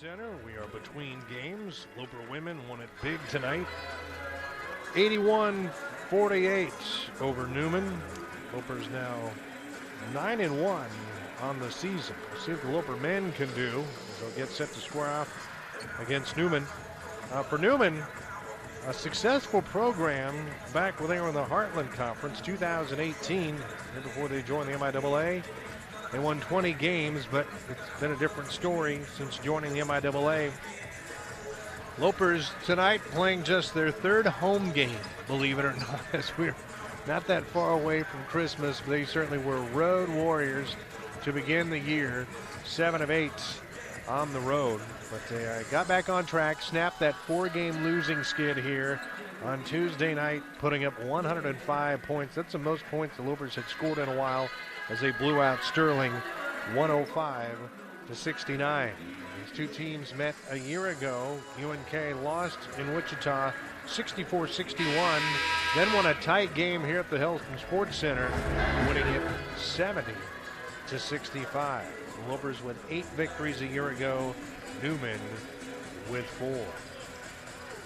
Center. We are between games. Loper women won it big tonight. 81-48 over Newman. Loper's now 9-1 on the season. We'll see what the Loper men can do as they'll get set to square off against Newman. For Newman, a successful program back when they were in the Heartland Conference, 2018, before they joined the MIAA. They won 20 games, but it's been a different story since joining the MIAA. Lopers tonight playing just their third home game, believe it or not, as we're not that far away from Christmas. But they certainly were road warriors to begin the year, 7 of 8 on the road. But they got back on track, snapped that 4-game losing skid here on Tuesday night, putting up 105 points. That's the most points the Lopers had scored in a while, as they blew out Sterling 105-69. These two teams met a year ago. UNK lost in Wichita 64-61, then won a tight game here at the Helston Sports Center, winning it 70-65. The Lopers with 8 victories a year ago, Newman with 4.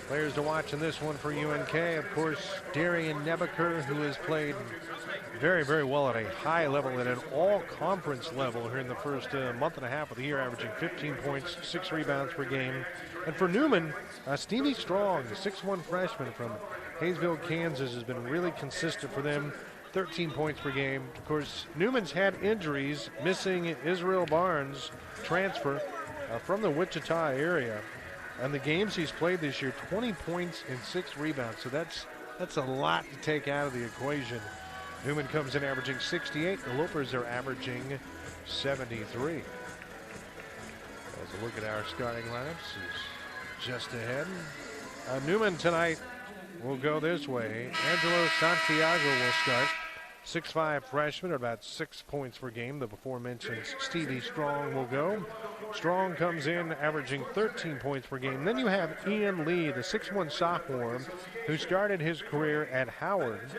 Players to watch in this one for UNK, of course, Darian Nebaker, who has played very, very well at a high level, at an all-conference level here in the first month and a half of the year, averaging 15 points, 6 rebounds per game. And for Newman, Stevie Strong, the 6'1 freshman from Hayesville, Kansas, has been really consistent for them, 13 points per game. Of course, Newman's had injuries, missing Israel Barnes, transfer from the Wichita area. And the games he's played this year, 20 points and 6 rebounds. So that's a lot to take out of the equation. Newman comes in averaging 68. The Lopers are averaging 73. As a look at our starting lineups is just ahead. Newman tonight will go this way. Angelo Santiago will start. 6'5 freshman, at about 6 points per game. The before-mentioned Stevie Strong will go. Strong comes in averaging 13 points per game. Then you have Ian Lee, the 6'1 sophomore, who started his career at Howard.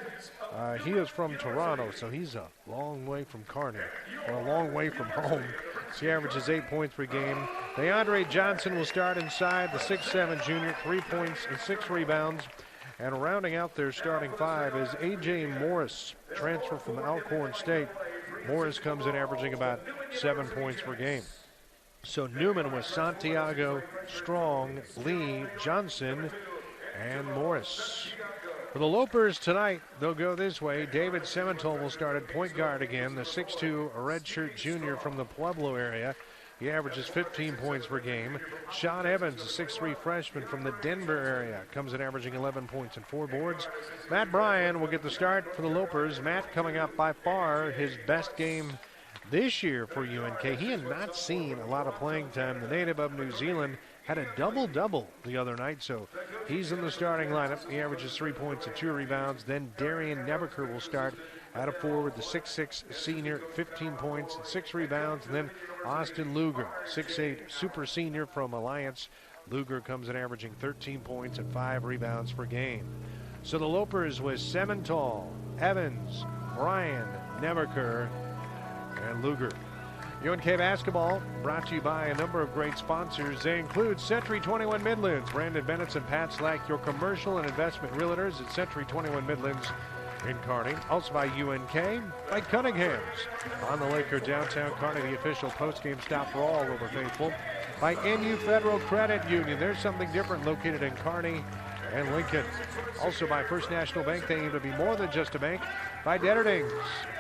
He is from Toronto, so he's a long way from Kearney, or a long way from home. So he averages 8 points per game. DeAndre Johnson will start inside, the 6'7 junior, 3 points and 6 rebounds. And rounding out their starting 5 is A.J. Morris, transfer from Alcorn State. Morris comes in averaging about 7 points per game. So Newman with Santiago, Strong, Lee, Johnson, and Morris. For the Lopers tonight, they'll go this way. David Semental will start at point guard again, the 6'2 redshirt junior from the Pueblo area. He averages 15 points per game. Sean Evans, a 6'3 freshman from the Denver area, comes in averaging 11 points and 4 boards. Matt Bryan will get the start for the Lopers. Matt coming up by far his best game this year for UNK. He had not seen a lot of playing time. The native of New Zealand had a double-double the other night, so he's in the starting lineup. He averages 3 points and 2 rebounds. Then Darian Nebaker will start out of forward, the 6'6 senior, 15 points and 6 rebounds. And then Austin Luger, 6'8 super senior from Alliance. Luger comes in averaging 13 points and 5 rebounds per game. So the Lopers with Semental, Evans, Bryan, Nebaker, and Luger. UNK basketball brought to you by a number of great sponsors. They include Century 21 Midlands, Brandon Bennett and Pat Slack, your commercial and investment realtors at Century 21 Midlands in Kearney. Also by UNK, by Cunningham's on the lake or downtown Kearney, the official post-game stop for all Loper faithful. By NU Federal Credit Union, there's something different, located in Kearney and Lincoln. Also by First National Bank, they aim to be more than just a bank. By Detterdings,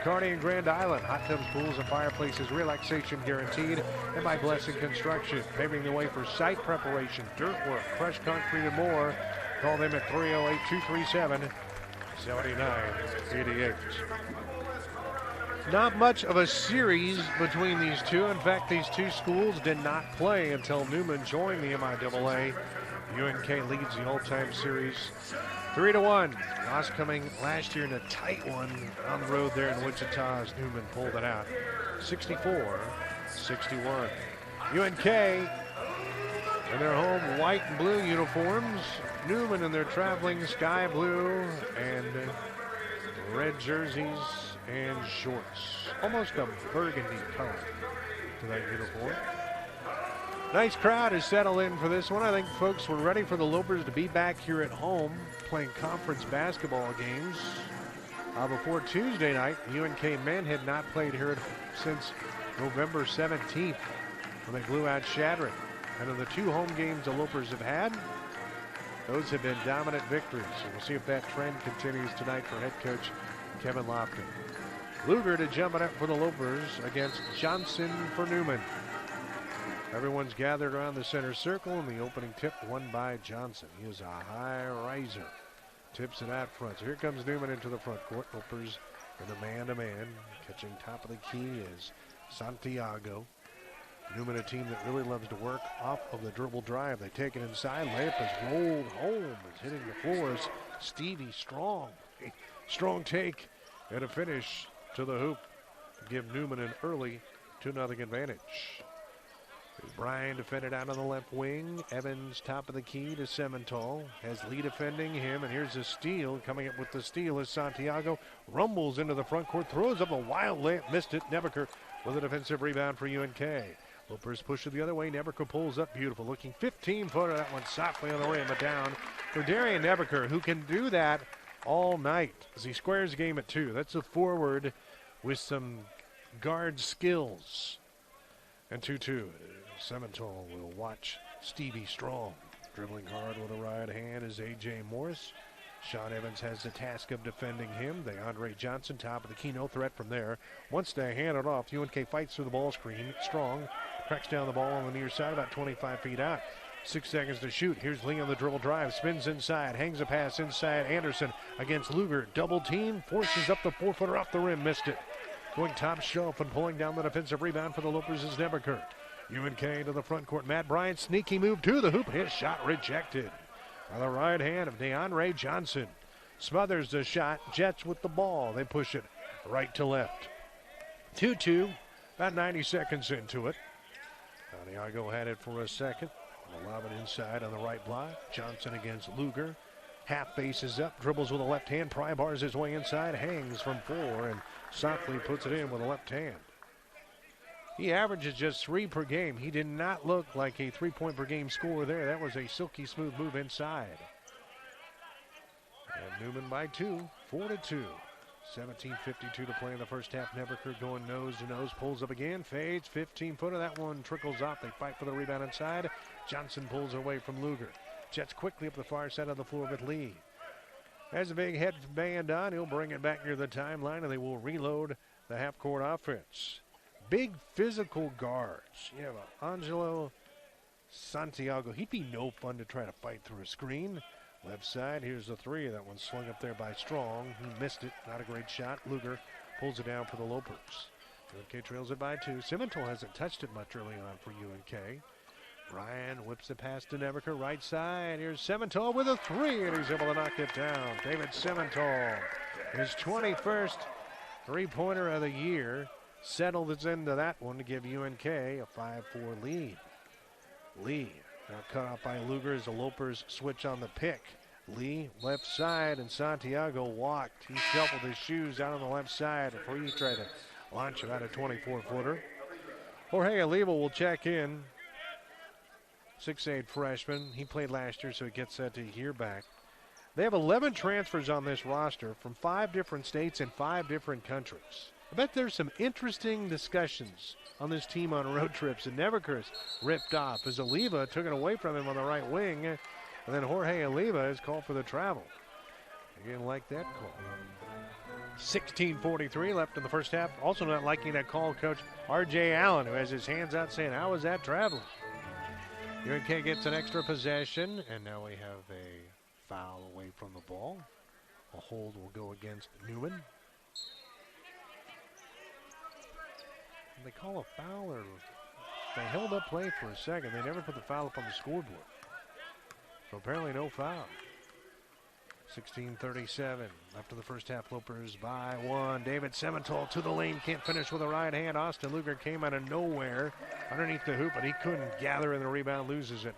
Kearney and Grand Island, hot tubs, pools, and fireplaces, relaxation guaranteed. And by Blessing Construction, paving the way for site preparation, dirt work, crushed concrete, and more. Call them at 308-237-7988. Not much of a series between these two. In fact, these two schools did not play until Newman joined the MIAA. UNK leads the all-time series 3-1. Loss coming last year in a tight one on the road there in Wichita as Newman pulled it out. 64-61. UNK in their home white and blue uniforms. Newman in their traveling sky blue and red jerseys and shorts. Almost a burgundy color to that uniform. Nice crowd has settled in for this one. I think folks were ready for the Lopers to be back here at home playing conference basketball games. Before Tuesday night, UNK men had not played here since November 17th when they blew out Shadrach. And of the 2 home games the Lopers have had, those have been dominant victories. So we'll see if that trend continues tonight for head coach Kevin Lofton. Luger to jump it up for the Lopers against Johnson for Newman. Everyone's gathered around the center circle, and the opening tip won by Johnson. He is a high riser. Tips it out front. So here comes Newman into the front court. Lopers in the man-to-man. Catching top of the key is Santiago. Newman, a team that really loves to work off of the dribble drive. They take it inside. Layup is rolled home. It's hitting the floors. Stevie Strong. Strong take and a finish to the hoop to give Newman an early 2-0 advantage. Bryan defended out on the left wing. Evans top of the key to Semental. Has Lee defending him, and here's a steal. Coming up with the steal is Santiago. Rumbles into the front court. Throws up a wild layup. Missed it. Nebaker with a defensive rebound for UNK. Lopers push it the other way. Nebaker pulls up. Beautiful looking 15-footer. That one softly on the rim, but down for Darian Nebaker, who can do that all night as he squares the game at 2. That's a forward with some guard skills. And 2-2. Semental will watch Stevie Strong. Dribbling hard with a right hand is A.J. Morris. Sean Evans has the task of defending him. DeAndre Johnson, top of the key, no threat from there. Once they hand it off, UNK fights through the ball screen. Strong cracks down the ball on the near side, about 25 feet out. 6 seconds to shoot. Here's Lee on the dribble drive. Spins inside. Hangs a pass inside. Anderson against Luger. Double team. Forces up the 4-footer off the rim. Missed it. Going top shelf and pulling down the defensive rebound for the Lopers is Nebaker. UNK to the front court. Matt Bryant, sneaky move to the hoop. His shot rejected by the right hand of DeAndre Johnson. Smothers the shot. Jets with the ball. They push it right to left. 2-2. About 90 seconds into it. Santiago had it for a second. Lob it inside on the right block. Johnson against Luger. Half bases up. Dribbles with a left hand. Pry bars his way inside. Hangs from 4 and softly puts it in with a left hand. He averages just 3 per game. He did not look like a 3-point per game scorer there. That was a silky smooth move inside. And Newman by 2, 4-2. 17:52 to play in the first half. Nebaker going nose to nose. Pulls up again. Fades. 15-footer. That one trickles off. They fight for the rebound inside. Johnson pulls away from Luger. Jets quickly up the far side of the floor with Lee. Has a big headband on. He'll bring it back near the timeline, and they will reload the half-court offense. Big physical guards. You have Angelo Santiago. He'd be no fun to try to fight through a screen. Left side, here's the 3. That one's slung up there by Strong. He missed it. Not a great shot. Luger pulls it down for the Lopers. UNK trails it by 2. Semental hasn't touched it much early on for UNK. Ryan whips the pass to Nebaker. Right side. Here's Semental with a 3, and he's able to knock it down. David Semental, his 21st three-pointer of the year. Settles into that one to give UNK a 5-4 lead. Lee now cut off by Luger as the Lopers switch on the pick. Lee left side, and Santiago walked. He shuffled his shoes out on the left side before he tried to launch about a 24-footer. Jorge Oliva will check in. 6'8" freshman. He played last year, so he gets that to year back. They have 11 transfers on this roster from 5 different states and 5 different countries. I bet there's some interesting discussions on this team on road trips, and Nebaker's ripped off as Oliva took it away from him on the right wing, and then Jorge Oliva is called for the travel. He didn't like that call. 16:43 left in the first half. Also not liking that call, Coach R.J. Allen, who has his hands out saying, how was that traveling? UNK gets an extra possession, and now we have a foul away from the ball. A hold will go against Newman. They call a foul, or they held up play for a second. They never put the foul up on the scoreboard. So apparently no foul. 16:37 left in the first half. Lopers by 1. David Semental to the lane. Can't finish with a right hand. Austin Luger came out of nowhere underneath the hoop, but he couldn't gather in the rebound. Loses it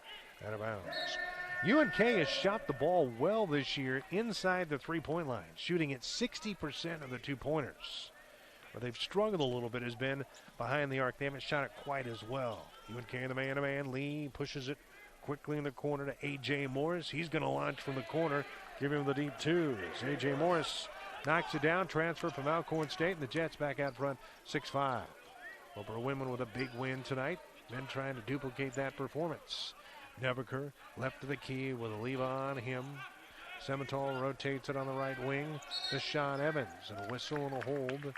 out of bounds. UNK has shot the ball well this year inside the three-point line, shooting at 60% of the two-pointers. where they've struggled a little bit has been behind the arc. They haven't shot it quite as well. UNK in the man-to-man. Lee pushes it quickly in the corner to A.J. Morris. He's going to launch from the corner, give him the deep twos. A.J. Morris knocks it down, transfer from Alcorn State, and the Jets back out front 6-5. Loper women with a big win tonight. Men trying to duplicate that performance. Nebaker left to the key with a leave on him. Semental rotates it on the right wing to Sean Evans, and a whistle and a hold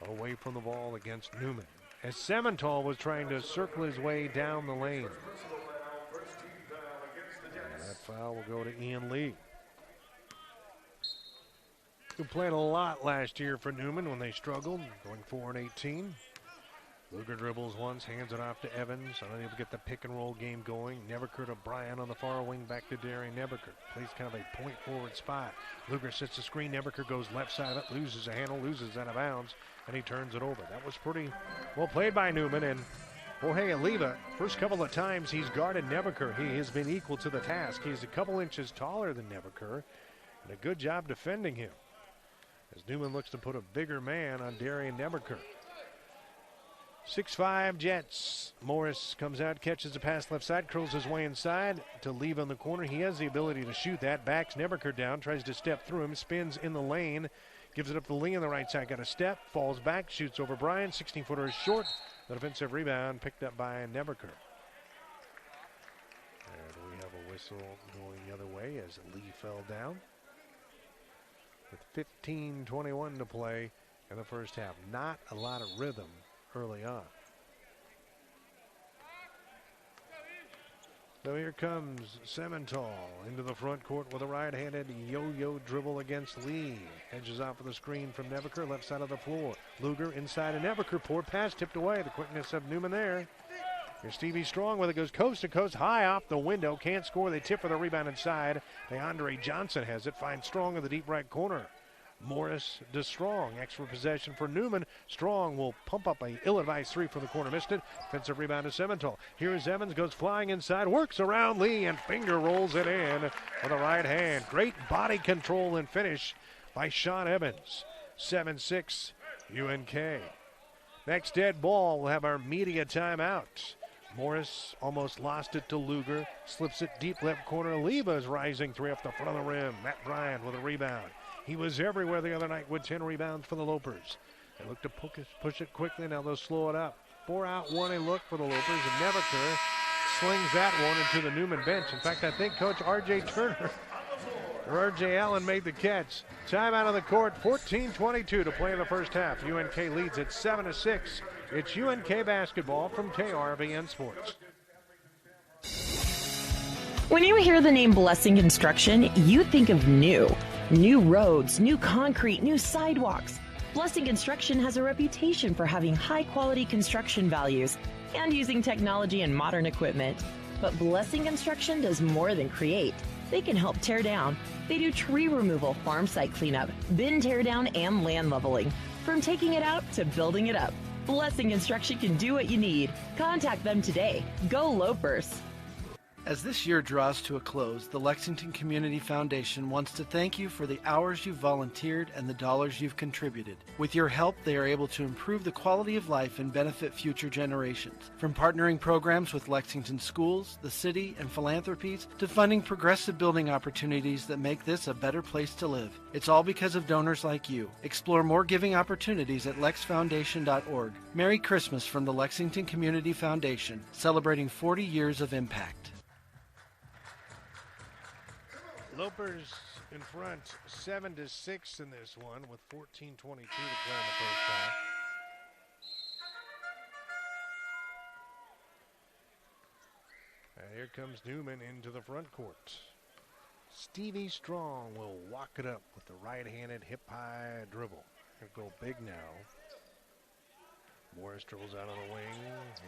away from the ball against Newman, as Semental was trying to circle his way down the lane. And that foul will go to Ian Lee, who played a lot last year for Newman when they struggled, going 4-18. Luger dribbles once, hands it off to Evans, unable to get the pick and roll game going. Nebaker to Bryan on the far wing, back to Darian Nebaker. Plays kind of a point forward spot. Luger sets the screen, Nebaker goes left side of it, loses a handle, loses out of bounds, and he turns it over. That was pretty well played by Newman, and Jorge Oliva, first couple of times he's guarded Nebaker, he has been equal to the task. He's a couple inches taller than Nebaker, and a good job defending him, as Newman looks to put a bigger man on Darian Nebaker. 6-5 Jets. Morris comes out, catches the pass left side, curls his way inside to leave on the corner. He has the ability to shoot that. Backs Nebaker down, tries to step through him, spins in the lane, gives it up to Lee on the right side. Got a step, falls back, shoots over Bryan. 16-footer is short. The defensive rebound picked up by Nebaker. And we have a whistle going the other way as Lee fell down. With 15:21 to play in the first half. Not a lot of rhythm early on. So here comes Semental into the front court with a right-handed yo-yo dribble against Lee. Edges off of the screen from Nebaker, left side of the floor. Luger inside of Nebaker, poor pass tipped away. The quickness of Newman there. Here's Stevie Strong with it, goes coast to coast, high off the window. Can't score, they tip for the rebound inside. DeAndre Johnson has it, finds Strong in the deep right corner. Morris to Strong, extra possession for Newman. Strong will pump up a ill-advised three from the corner, missed it. Defensive rebound to Semental. Here's Evans, goes flying inside, works around Lee, and finger rolls it in with a right hand. Great body control and finish by Sean Evans. 7-6 UNK. Next dead ball, we'll have our media timeout. Morris almost lost it to Luger, slips it deep left corner. Oliva's rising three off the front of the rim. Matt Bryan with a rebound. He was everywhere the other night with 10 rebounds for the Lopers. They look to push it quickly. Now they'll slow it up. 4 out, 1 a look for the Lopers. And Nebaker slings that one into the Newman bench. In fact, I think Coach R.J. Turner or R.J. Allen made the catch. Time out of the court. 14:22 to play in the first half. UNK leads at 7-6. It's UNK basketball from KRVN Sports. When you hear the name Blessing Construction, you think of new. New roads, new concrete, new sidewalks. Blessing Construction has a reputation for having high-quality construction values and using technology and modern equipment. But Blessing Construction does more than create. They can help tear down. They do tree removal, farm site cleanup, bin tear down, and land leveling. From taking it out to building it up, Blessing Construction can do what you need. Contact them today. Go Lopers. As this year draws to a close, the Lexington Community Foundation wants to thank you for the hours you've volunteered and the dollars you've contributed. With your help, they are able to improve the quality of life and benefit future generations. From partnering programs with Lexington schools, the city, and philanthropies, to funding progressive building opportunities that make this a better place to live. It's all because of donors like you. Explore more giving opportunities at lexfoundation.org. Merry Christmas from the Lexington Community Foundation, celebrating 40 years of impact. Lopers in front, 7-6 in this one, with 14:22 to play in the first half. And here comes Newman into the front court. Stevie Strong will walk it up with the right-handed hip-high dribble. He'll go big now. Morris dribbles out on the wing,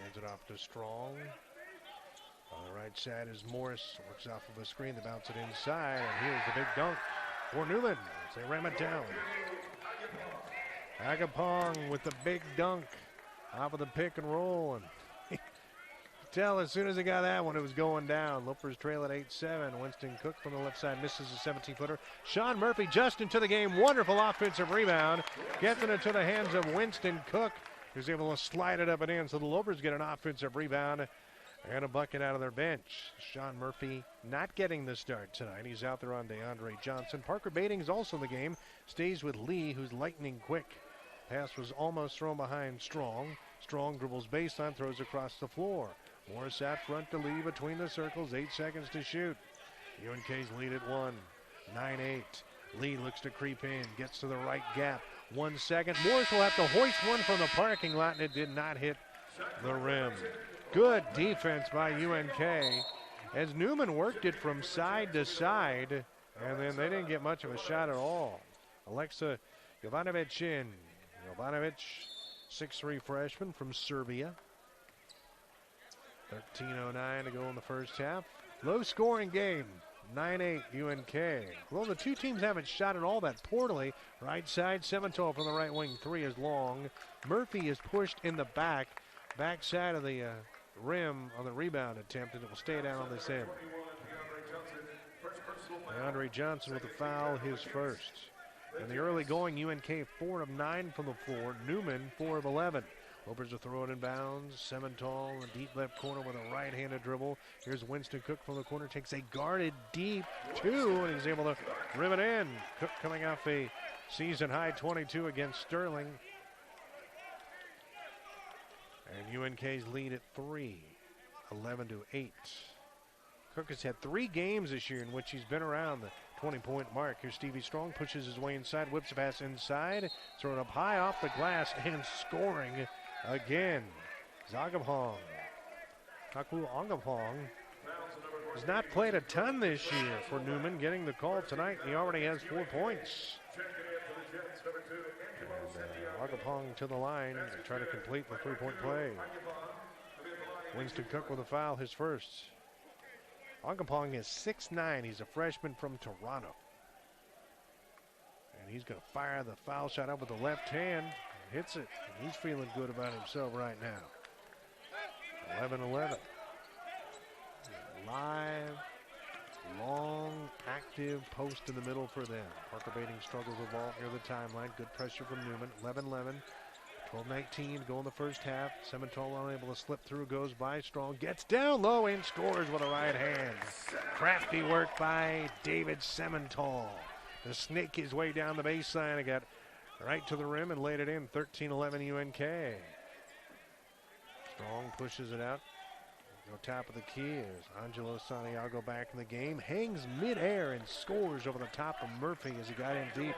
hands it off to Strong. On the right side is Morris, works off of a screen to bounce it inside, and here's the big dunk for Newman as they ram it down. Agapong with the big dunk off of the pick and roll, and tell as soon as he got that one, it was going down. Lopers trail at 8-7. Winston Cook from the left side misses a 17-footer. Sean Murphy just into the game. Wonderful offensive rebound. Gets it into the hands of Winston Cook, who's able to slide it up and in. So the Lopers get an offensive rebound and a bucket out of their bench. Sean Murphy not getting the start tonight. He's out there on DeAndre Johnson. Parker Bating is also in the game. Stays with Lee, who's lightning quick. Pass was almost thrown behind Strong. Strong dribbles baseline, throws across the floor. Morris out front to Lee between the circles. 8 seconds to shoot. UNK's lead at 1. 9-8. Lee looks to creep in. Gets to the right gap. 1 second. Morris will have to hoist one from the parking lot, and it did not hit the rim. Good defense by UNK as Newman worked it from side to side, and then they didn't get much of a shot at all. Alexa Jovanovic in. Jovanovic, 6'3" freshman from Serbia. 13:09 to go in the first half. Low scoring game. 9-8 UNK. Although the two teams haven't shot it all that poorly. Right side, Semental from the right wing. 3 is long. Murphy is pushed in the backside of the rim on the rebound attempt, and it will stay down on this end. DeAndre Johnson with the foul, his first. In the early going, UNK 4 of 9 from the floor. Newman 4 of 11. Lopers are throwing in bounds. Semental in the deep left corner with a right-handed dribble. Here's Winston Cook from the corner. Takes a guarded deep 2, and he's able to rim it in. Cook coming off a season-high 22 against Sterling. And UNK's lead at 3, 11-8. Cook has had 3 games this year in which he's been around the 20-point mark. Here's Stevie Strong, pushes his way inside, whips a pass inside, throwing up high off the glass and scoring again. Zagapong. Kaku Angapong has not played a ton this year for Newman, getting the call tonight. He already has 4 points. And Agapong to the line to try to complete the 3-point play. Winston Cook with a foul, his first. Agapong is 6'9". He's a freshman from Toronto. And he's going to fire the foul shot up with the left hand. Hits it. And he's feeling good about himself right now. 11-11. Live, long, active post in the middle for them. Parker Bating struggles with the ball near the timeline. Good pressure from Newman. 11-11. 12-19 to go in the first half. Semental unable to slip through, goes by Strong, gets down low and scores with a right hand. Crafty work by David Semental to snake his way down the baseline and got right to the rim and laid it in. 13-11 UNK. Strong pushes it out. Go top of the key is Angelo Santiago back in the game. Hangs midair and scores over the top of Murphy as he got in deep.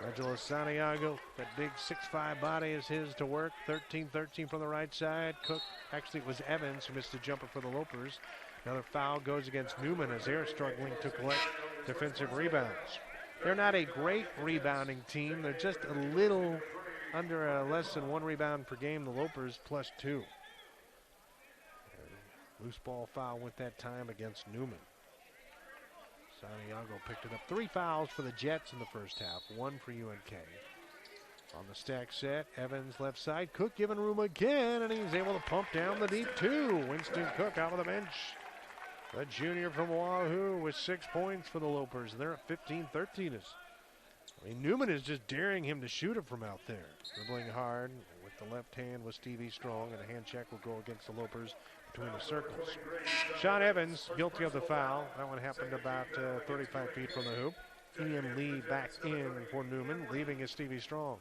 Angelo Santiago, that big 6'5" body is his to work. 13-13 from the right side. Cook, actually it was Evans who missed a jumper for the Lopers. Another foul goes against Newman as they're struggling to collect defensive rebounds. They're not a great rebounding team. They're just a little under less than 1 rebound per game. The Lopers +2. Loose ball foul went that time against Newman. Santiago picked it up. 3 fouls for the Jets in the first half, 1 for UNK. On the stack set, Evans left side. Cook giving room again, and he's able to pump down the deep 2. Winston Cook out of the bench. The junior from Wahoo with 6 points for the Lopers. They're at 15-13. Newman is just daring him to shoot it from out there. Dribbling hard with the left hand with Stevie Strong, and a hand check will go against the Lopers between the circles. Sean Evans guilty of the foul. That one happened about 35 feet from the hoop. Ian Lee back in for Newman, leaving is Stevie Strong.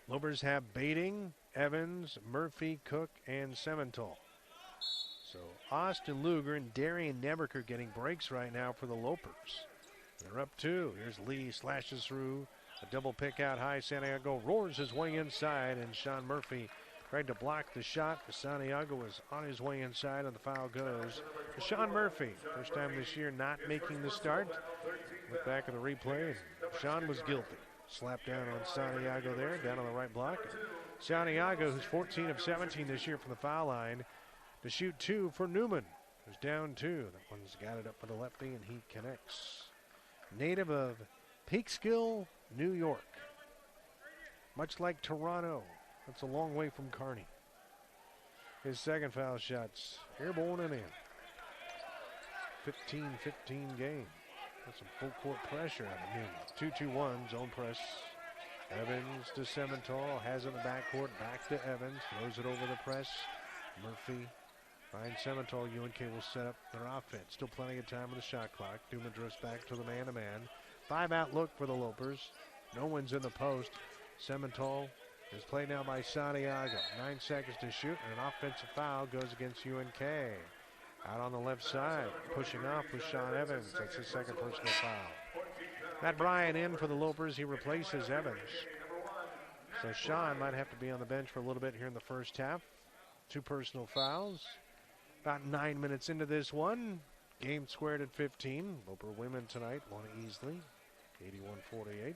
Lopers have Bating, Evans, Murphy, Cook, and Semental. So Austin Luger and Darian Neberker getting breaks right now for the Lopers. They're up 2. Here's Lee, slashes through. A double pick out high. Santiago roars his way inside, and Sean Murphy tried to block the shot. Santiago was on his way inside, and the foul goes to Sean Murphy. First time this year not making the start. Look back at the replay. Sean was guilty. Slapped down on Santiago there, down on the right block. Santiago, who's 14 of 17 this year from the foul line, to shoot 2 for Newman, who's down 2. That one's got it up for the lefty, and he connects. Native of Peekskill, New York. Much like Toronto, that's a long way from Kearney. His second foul shot's airborne and in. 15-15 game. That's some full court pressure out of Newman. 2-2-1 zone press. Evans to Semental, has it in the backcourt, back to Evans, throws it over the press. Murphy finds Semental. UNK will set up their offense. Still plenty of time on the shot clock. Newman drifts back to the man-to-man. 5-out look for the Lopers. No one's in the post. Semental is played now by Santiago. 9 seconds to shoot, and an offensive foul goes against UNK. Out on the left side, pushing off with Sean Evans. That's his second personal foul. Matt Bryan in for the Lopers. He replaces Evans. So Sean might have to be on the bench for a little bit here in the first half. 2 personal fouls. About 9 minutes into this one. Game squared at 15. Loper women tonight won easily. 81-48.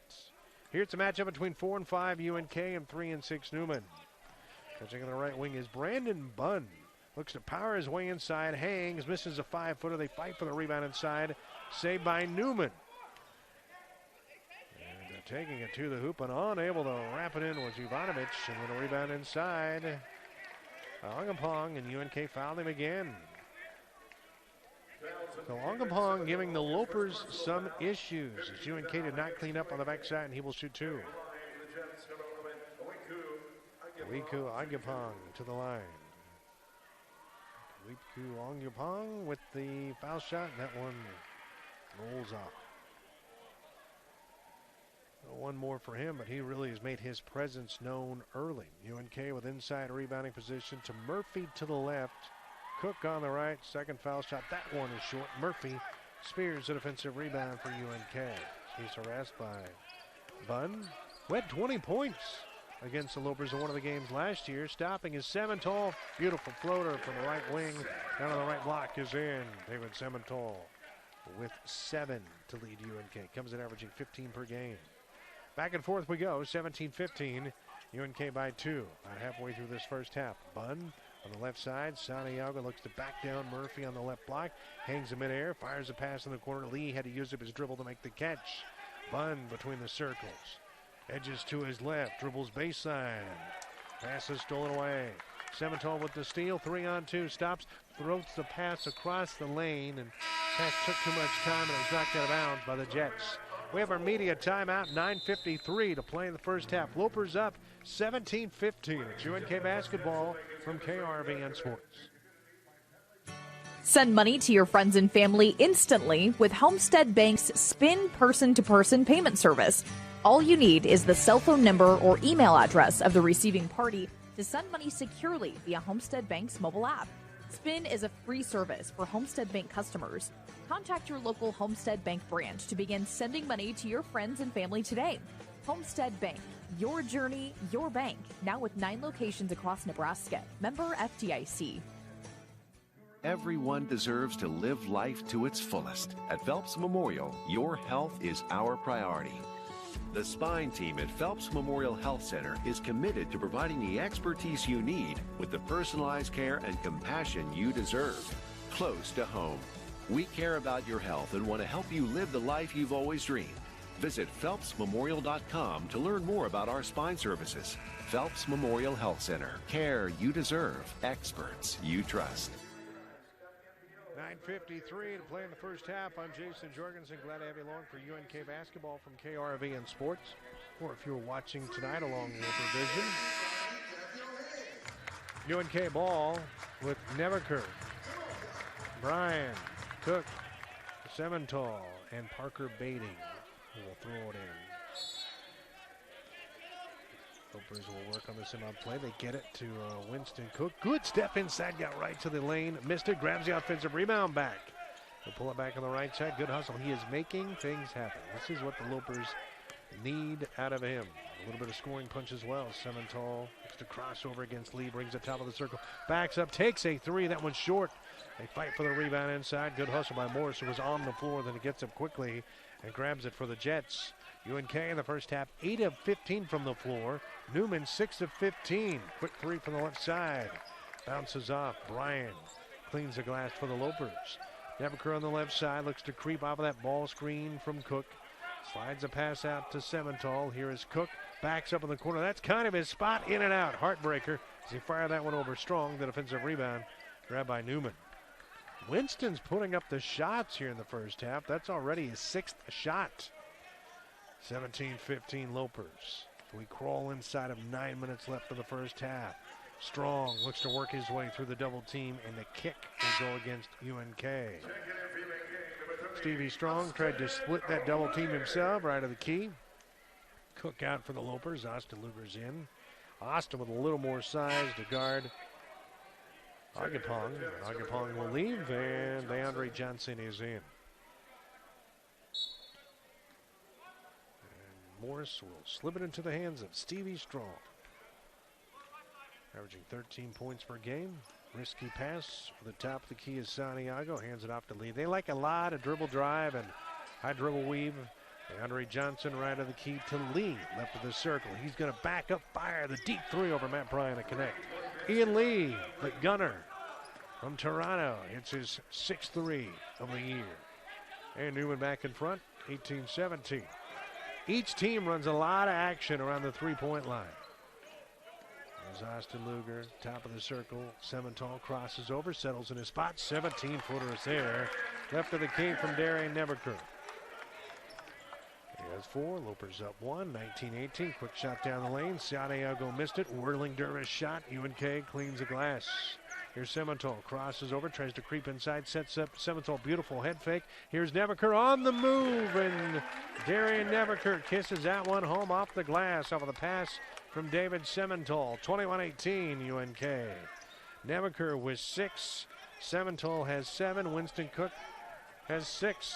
Here it's a matchup between 4 and 5 UNK and 3 and 6 Newman. Catching on the right wing is Brandon Bunn. Looks to power his way inside. Hangs, misses a 5-footer. They fight for the rebound inside. Saved by Newman. And taking it to the hoop and unable to wrap it in was Ivanovic. And with a rebound inside. Ongapong, and UNK fouled him again. So Ongapong giving the Lopers some issues as UNK did not clean up on the backside, and he will shoot 2. Wiku Ongapong to the line. Wiku Ongapong with the foul shot, and that one rolls off. One more for him, but he really has made his presence known early. UNK with inside rebounding position to Murphy to the left. Cook on the right, second foul shot. That one is short. Murphy spears a defensive rebound for UNK. He's harassed by Bunn, who had 20 points against the Lopers in one of the games last year. Stopping is Semental. Beautiful floater from the right wing. Down on the right block is in. David Semental with 7 to lead UNK. Comes in averaging 15 per game. Back and forth we go, 17-15. UNK by 2. About halfway through this first half. Bunn on the left side. Santiago looks to back down Murphy on the left block. Hangs in midair, fires a pass in the corner. Lee had to use up his dribble to make the catch. Bunn between the circles. Edges to his left, dribbles baseline. Pass is stolen away. Semental with the steal, 3-on-2, stops, throws the pass across the lane, and pass took too much time and it was knocked out of bounds by the Jets. We have our media timeout, 9:53 to play in the first half. Lopers up 17-15. It's UNK basketball from KRVN Sports. Send money to your friends and family instantly with Homestead Bank's Spin person-to-person payment service. All you need is the cell phone number or email address of the receiving party to send money securely via Homestead Bank's mobile app. Spin is a free service for Homestead Bank customers. Contact your local Homestead Bank branch to begin sending money to your friends and family today. Homestead Bank, your journey, your bank. Now with 9 locations across Nebraska. Member FDIC. Everyone deserves to live life to its fullest. At Phelps Memorial, your health is our priority. The spine team at Phelps Memorial Health Center is committed to providing the expertise you need with the personalized care and compassion you deserve, close to home. We care about your health and want to help you live the life you've always dreamed. Visit PhelpsMemorial.com to learn more about our spine services. Phelps Memorial Health Center. Care you deserve. Experts you trust. 9:53 to play in the first half. I'm Jason Jorgensen. Glad to have you along for UNK basketball from KRVN Sports. Or if you're watching tonight along Loper Vision. UNK ball with Nebaker, Bryan, Cook, Semental, and Parker Bating, who will throw it in. Lopers will work on this inbound play. They get it to Winston Cook. Good step inside, got right to the lane, missed it, grabs the offensive rebound back. They'll pull it back on the right side. Good hustle. He is making things happen. This is what the Lopers need out of him. A little bit of scoring punch as well. Semental looks to crossover against Lee, brings it top of the circle, backs up, takes a 3. That one's short. They fight for the rebound inside. Good hustle by Morris, who was on the floor. Then he gets up quickly and grabs it for the Jets. UNK in the first half, 8 of 15 from the floor. Newman, 6 of 15. Quick 3 from the left side. Bounces off. Bryan cleans the glass for the Lopers. Nebaker on the left side looks to creep off of that ball screen from Cook. Slides a pass out to Semental. Here is Cook. Backs up in the corner. That's kind of his spot. In and out. Heartbreaker. As he fired that one over strong, the defensive rebound grabbed by Newman. Winston's putting up the shots here in the first half. That's already his 6th shot. 17-15 Lopers. We crawl inside of 9 minutes left of the first half. Strong looks to work his way through the double team, and the kick will go against UNK. Stevie Strong tried to split that double team himself right of the key. Cook out for the Lopers. Austin Luger's in. Austin with a little more size to guard Agapong. Agapong will leave, and DeAndre Johnson is in. And Morris will slip it into the hands of Stevie Strong. Averaging 13 points per game. Risky pass for the top of the key is Santiago. Hands it off to Lee. They like a lot of dribble drive and high dribble weave. DeAndre Johnson right of the key to Lee. Left of the circle. He's going to back up, fire the deep three over Matt Bryan to connect. Ian Lee, the gunner from Toronto. It's his 6th three of the year. And Newman back in front, 18-17. Each team runs a lot of action around the three-point line. There's Austin Luger, top of the circle. Semental crosses over, settles in his spot. 17-footer is there. Left of the key from Darian Neverker. He has 4. Lopers up 1. 19-18. Quick shot down the lane. Santiago missed it. Whirling dervish shot. UNK cleans the glass. Here's Semental. Crosses over. Tries to creep inside. Sets up Semental. Beautiful head fake. Here's Neverker on the move. And Darian Neverker kisses that one home off the glass. Off of the pass from David Semental. 21-18 UNK. Neverker with 6. Semental has 7. Winston Cook has 6.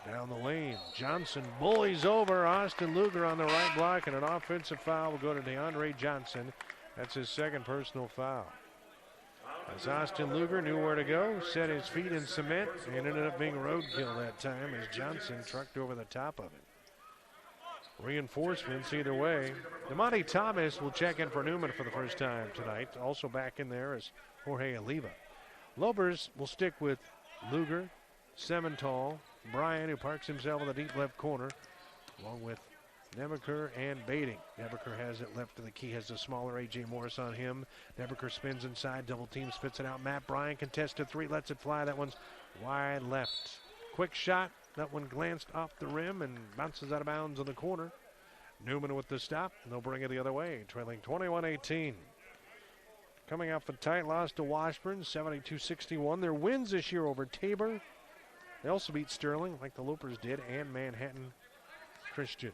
Down the lane, Johnson bullies over Austin Luger on the right block, and an offensive foul will go to DeAndre Johnson. That's his 2nd personal foul. As Austin Luger knew where to go, set his feet in cement, and ended up being roadkill that time as Johnson trucked over the top of it. Reinforcements either way. DeMonte Thomas will check in for Newman for the first time tonight. Also back in there is Jorge Oliva. Lopers will stick with Luger, Semental, Bryan, who parks himself in the deep left corner, along with Neverker and Bading. Neverker has it left to the key, has the smaller A.J. Morris on him. Neverker spins inside, double team, spits it out. Matt Bryan contested 3, lets it fly. That one's wide left. Quick shot. That one glanced off the rim and bounces out of bounds in the corner. Newman with the stop, and they'll bring it the other way, trailing 21-18. Coming off a tight loss to Washburn, 72-61. Their wins this year over Tabor. They also beat Sterling, like the Lopers did, and Manhattan Christian.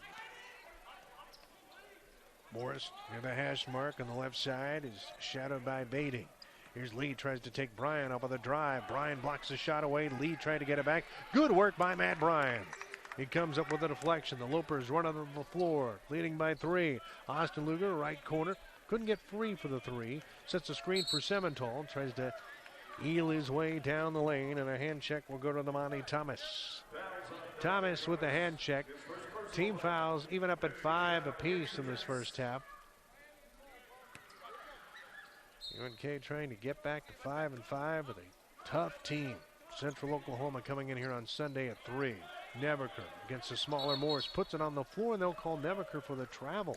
Morris near the hash mark on the left side is shadowed by Bading. Here's Lee, tries to take Bryan up on the drive. Bryan blocks the shot away. Lee trying to get it back. Good work by Matt Bryan. He comes up with a deflection. The Lopers run on the floor, leading by 3. Austin Luger, right corner. Couldn't get free for the 3. Sets a screen for Semental. Tries to eel his way down the lane, and a hand check will go to DeMonte Thomas. Thomas with the hand check. Team fouls even up at 5 apiece in this first half. UNK trying to get back to 5-5 with a tough team. Central Oklahoma coming in here on Sunday at 3. Neverker against a smaller Morris puts it on the floor, and they'll call Neverker for the travel.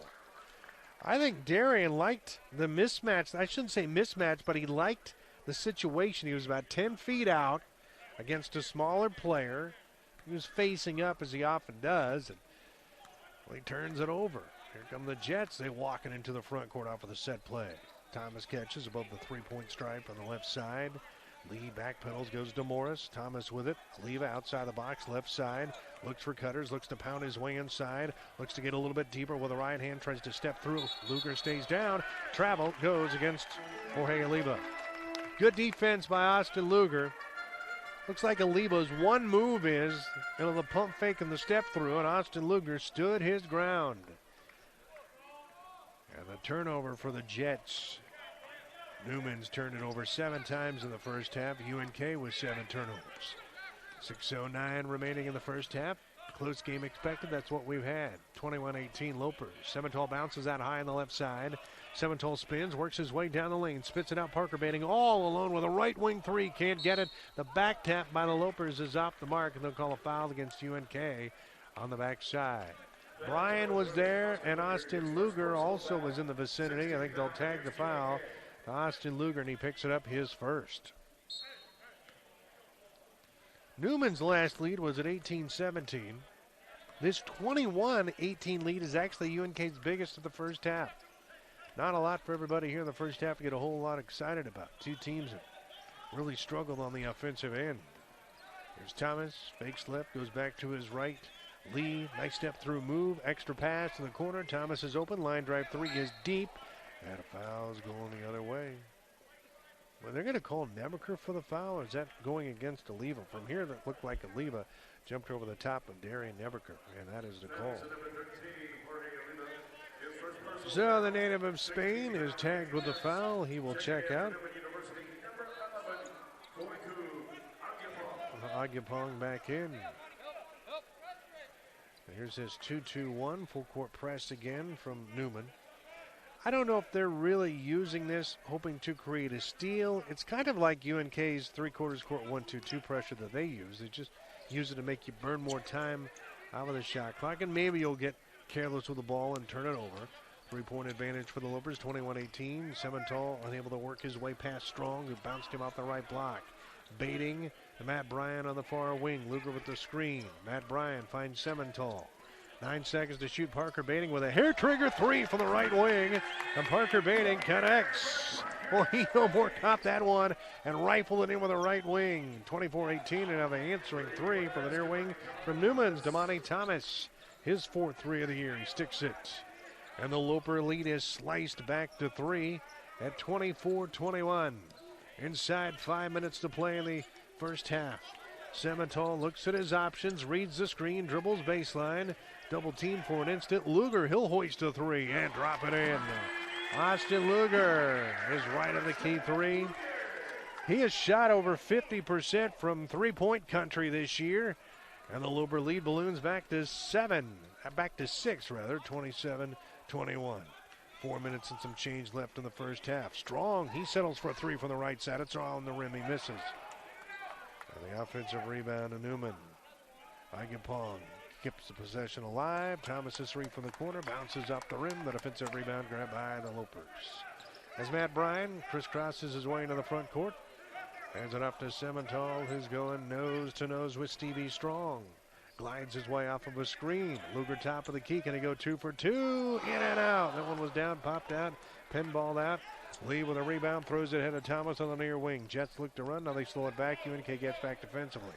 I think Darian liked the mismatch. I shouldn't say mismatch, but he liked the situation. He was about 10 feet out against a smaller player. He was facing up as he often does, and he turns it over. Here come the Jets. They walk it into the front court off of the set play. Thomas catches above the three-point stripe on the left side. Lee backpedals, goes to Morris. Thomas with it. Leva outside the box, left side. Looks for cutters, looks to pound his way inside. Looks to get a little bit deeper with the right hand, tries to step through. Luger stays down. Travel goes against Jorge Oliva. Good defense by Austin Luger. Looks like Oliva's one move is the pump fake and the step through, and Austin Luger stood his ground. And the turnover for the Jets. Newman's turned it over 7 times in the first half. UNK with 7 turnovers. 6:09 remaining in the first half. Close game expected. That's what we've had. 21-18 Lopers. Semental bounces out high on the left side. Semental spins, works his way down the lane, spits it out. Parker Bading all alone with a right wing 3. Can't get it. The back tap by the Lopers is off the mark, and they'll call a foul against UNK on the back side. Bryan was there, and Austin Luger also was in the vicinity. I think they'll tag the foul to Austin Luger, and he picks it up his first. Newman's last lead was at 18-17. This 21-18 lead is actually UNK's biggest of the first half. Not a lot for everybody here in the first half to get a whole lot excited about. Two teams have really struggled on the offensive end. Here's Thomas, fake slip, goes back to his right. Lee, nice step through move, extra pass to the corner. Thomas is open, line drive three is deep, and a foul's going the other way. Well, they're going to call Nebaker for the foul, or is that going against Oliva? From here, that looked like Oliva jumped over the top of Darian Nebaker, and that is the call. So the native of Spain is tagged with the foul. He will check out. Agapong back in. Here's his 2-2-1, full court press again from Newman. I don't know if they're really using this, hoping to create a steal. It's kind of like UNK's three-quarters court 1-2-2 pressure that they use. They just use it to make you burn more time out of the shot clock, and maybe you'll get careless with the ball and turn it over. Three-point advantage for the Lopers, 21-18. Semental unable to work his way past Strong, who bounced him off the right block. Baiting to Matt Bryan on the far wing. Luger with the screen. Matt Bryan finds Semental. 9 seconds to shoot. Parker Baiting with a hair trigger three from the right wing. And Parker Baiting connects. Well, he no more caught that one and rifled it in with the right wing. 24-18, and now the answering three for the near wing from Newman's Damani Thomas. His fourth three of the year. He sticks it. And the Loper lead is sliced back to three at 24-21. Inside 5 minutes to play in the first half. Semental looks at his options, reads the screen, dribbles baseline, double team for an instant. Luger, he'll hoist a three and drop it in. Austin Luger is right of the key three. He has shot over 50% from three-point country this year. And the Loper lead balloons back to 6, 27-21. 4 minutes and some change left in the first half. Strong, he settles for a three from the right side. It's all on the rim, he misses. And the offensive rebound to Newman. Agapong keeps the possession alive. Thomas's three from the corner, bounces up the rim. The defensive rebound grabbed by the Lopers. As Matt Bryan crisscrosses his way into the front court, hands it up to Semental, who's going nose-to-nose with Stevie Strong. Glides his way off of a screen. Luger top of the key. Can he go 2 for 2? In and out. That one was down, popped out, pinballed out. Lee with a rebound, throws it ahead of Thomas on the near wing. Jets look to run. Now they slow it back. UNK gets back defensively.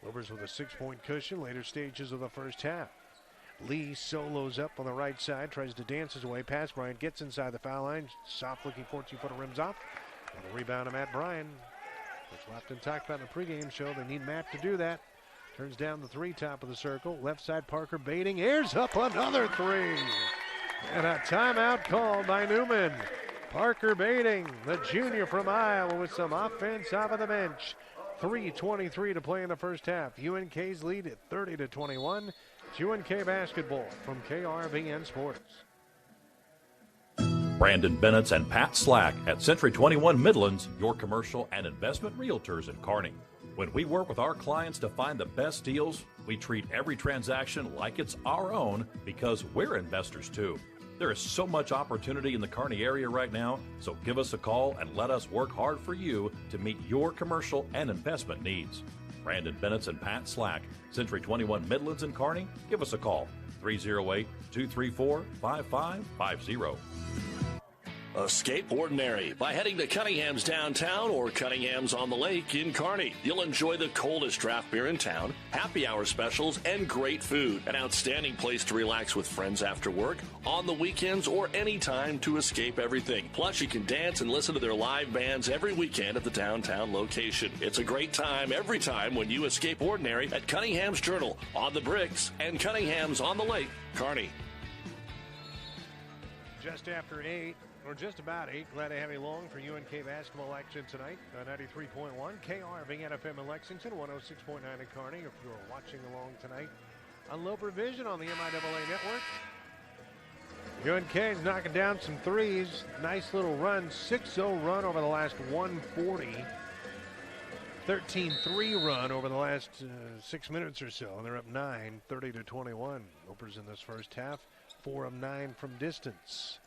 Lopers with a 6-point cushion. Later stages of the first half. Lee solos up on the right side. Tries to dance his way past Bryan. Gets inside the foul line. Soft looking 14-footer rims off. And the rebound to Matt Bryan. Which Lofton talked about in the pregame show. They need Matt to do that. Turns down the three, top of the circle. Left side, Parker Baiting. Airs up another three. And a timeout called by Newman. Parker Baiting, the junior from Iowa, with some offense off of the bench. 3:23 to play in the first half. UNK's lead at 30-21. It's UNK basketball from KRVN Sports. Brandon Bennett and Pat Slack at Century 21 Midlands, your commercial and investment realtors in Kearney. When we work with our clients to find the best deals, we treat every transaction like it's our own because we're investors too. There is so much opportunity in the Kearney area right now, so give us a call and let us work hard for you to meet your commercial and investment needs. Brandon Bennett and Pat Slack, Century 21 Midlands in Kearney. Give us a call, 308-234-5550. Escape ordinary by heading to Cunningham's downtown or Cunningham's on the lake in Kearney. You'll enjoy the coldest draft beer in town, happy hour specials, and great food. An outstanding place to relax with friends after work, on the weekends, or any time to escape everything. Plus, you can dance and listen to their live bands every weekend at the downtown location. It's a great time every time when you escape ordinary at Cunningham's Journal, on the Bricks, and Cunningham's on the Lake, Kearney. Just after 8. Or just about 8. Glad to have you along for UNK basketball action tonight. 93.1 KRVN FM in Lexington, 106.9 in Kearney. If you're watching along tonight on Loper Vision on the MIAA network. UNK is knocking down some threes. Nice little run. 6-0 run over the last 140. 13-3 run over the last 6 minutes or so, and they're up 9, 30-21. Lopers in this first half, 4 of 9 from distance.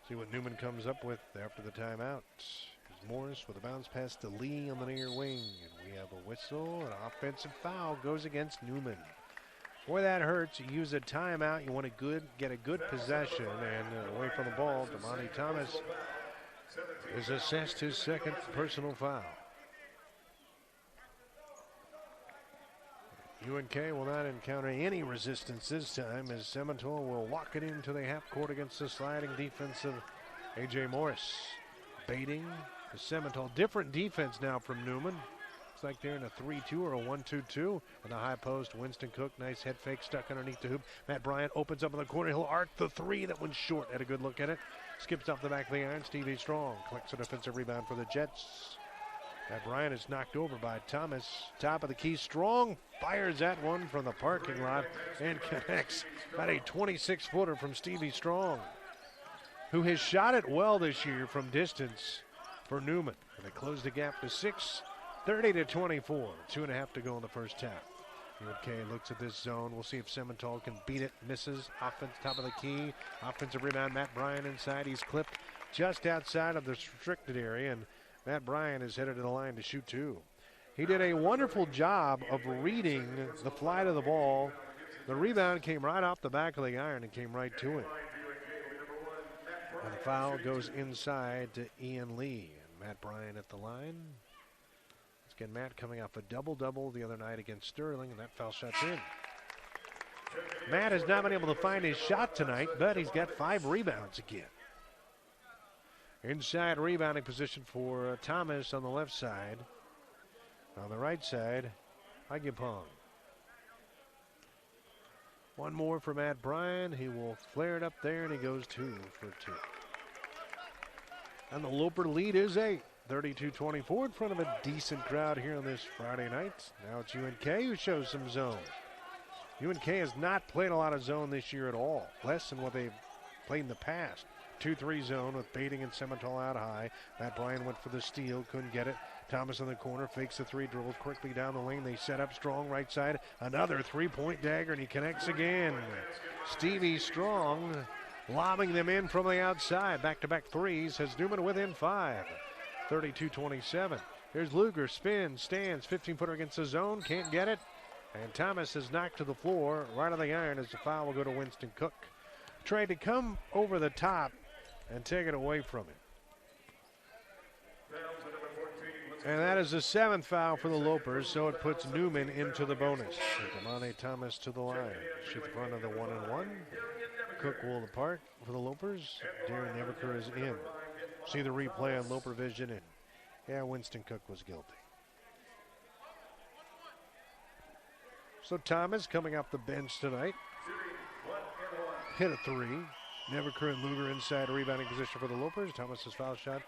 See what Newman comes up with after the timeout. Here's Morris with a bounce pass to Lee on the near wing, and we have a whistle. An offensive foul goes against Newman. Boy, that hurts. You use a timeout. You want to get a good possession, and away from the ball, Damani Thomas is assessed his second personal foul. UNK will not encounter any resistance this time as Seminole will walk it into the half court against the sliding defense of A.J. Morris. Baiting the Seminole. Different defense now from Newman. Looks like they're in a 3-2 or a 1-2-2. On the high post, Winston Cook, nice head fake stuck underneath the hoop. Matt Bryant opens up in the corner. He'll arc the three. That one's short. Had a good look at it. Skips off the back of the iron. Stevie Strong collects a defensive rebound for the Jets. Matt Bryant is knocked over by Thomas. Top of the key, Strong fires that one from the parking lot and connects. About a 26-footer from Stevie Strong, who has shot it well this year from distance for Newman. And they close the gap to 6, 30-24. 2.5 to go in the first half. UNK looks at this zone. We'll see if Simmental can beat it. Misses. Offense, top of the key. Offensive rebound. Matt Bryant inside. He's clipped just outside of the restricted area, and Matt Bryant is headed to the line to shoot two. He did a wonderful job of reading the flight of the ball. The rebound came right off the back of the iron and came right to him. And the foul goes inside to Ian Lee. And Matt Bryant at the line. Let's get Matt coming off a double-double the other night against Sterling, and that foul shot's in. Matt has not been able to find his shot tonight, but he's got 5 rebounds again. Inside rebounding position for Thomas on the left side. On the right side, Agipong. One more for Matt Bryan. He will flare it up there, and he goes 2 for 2. And the Loper lead is 8, 32-24 in front of a decent crowd here on this Friday night. Now it's UNK who shows some zone. UNK has not played a lot of zone this year at all, less than what they've played in the past. 2-3 zone with Baiting and Semental out high. Matt Bryan went for the steal, couldn't get it. Thomas in the corner, fakes the three, dribbles quickly down the wing. They set up Strong right side. Another three-point dagger, and he connects again. Stevie Strong lobbing them in from the outside. Back-to-back threes has Newman within 5. 32-27. Here's Luger, spins, stands, 15-footer against the zone, can't get it. And Thomas is knocked to the floor right on the iron as the foul will go to Winston Cook. Tried to come over the top and take it away from him. And that is the 7th foul for the Lopers, so it puts Newman into the bonus. Damani Thomas to the line. Shoot the front of the 1-and-1. Cook will depart for the Lopers. Darren Neverker is in. See the replay on Loper Vision, and yeah, Winston Cook was guilty. So Thomas coming off the bench tonight. Hit a 3. Neverker and Luger inside rebounding position for the Lopers. Thomas's foul shot.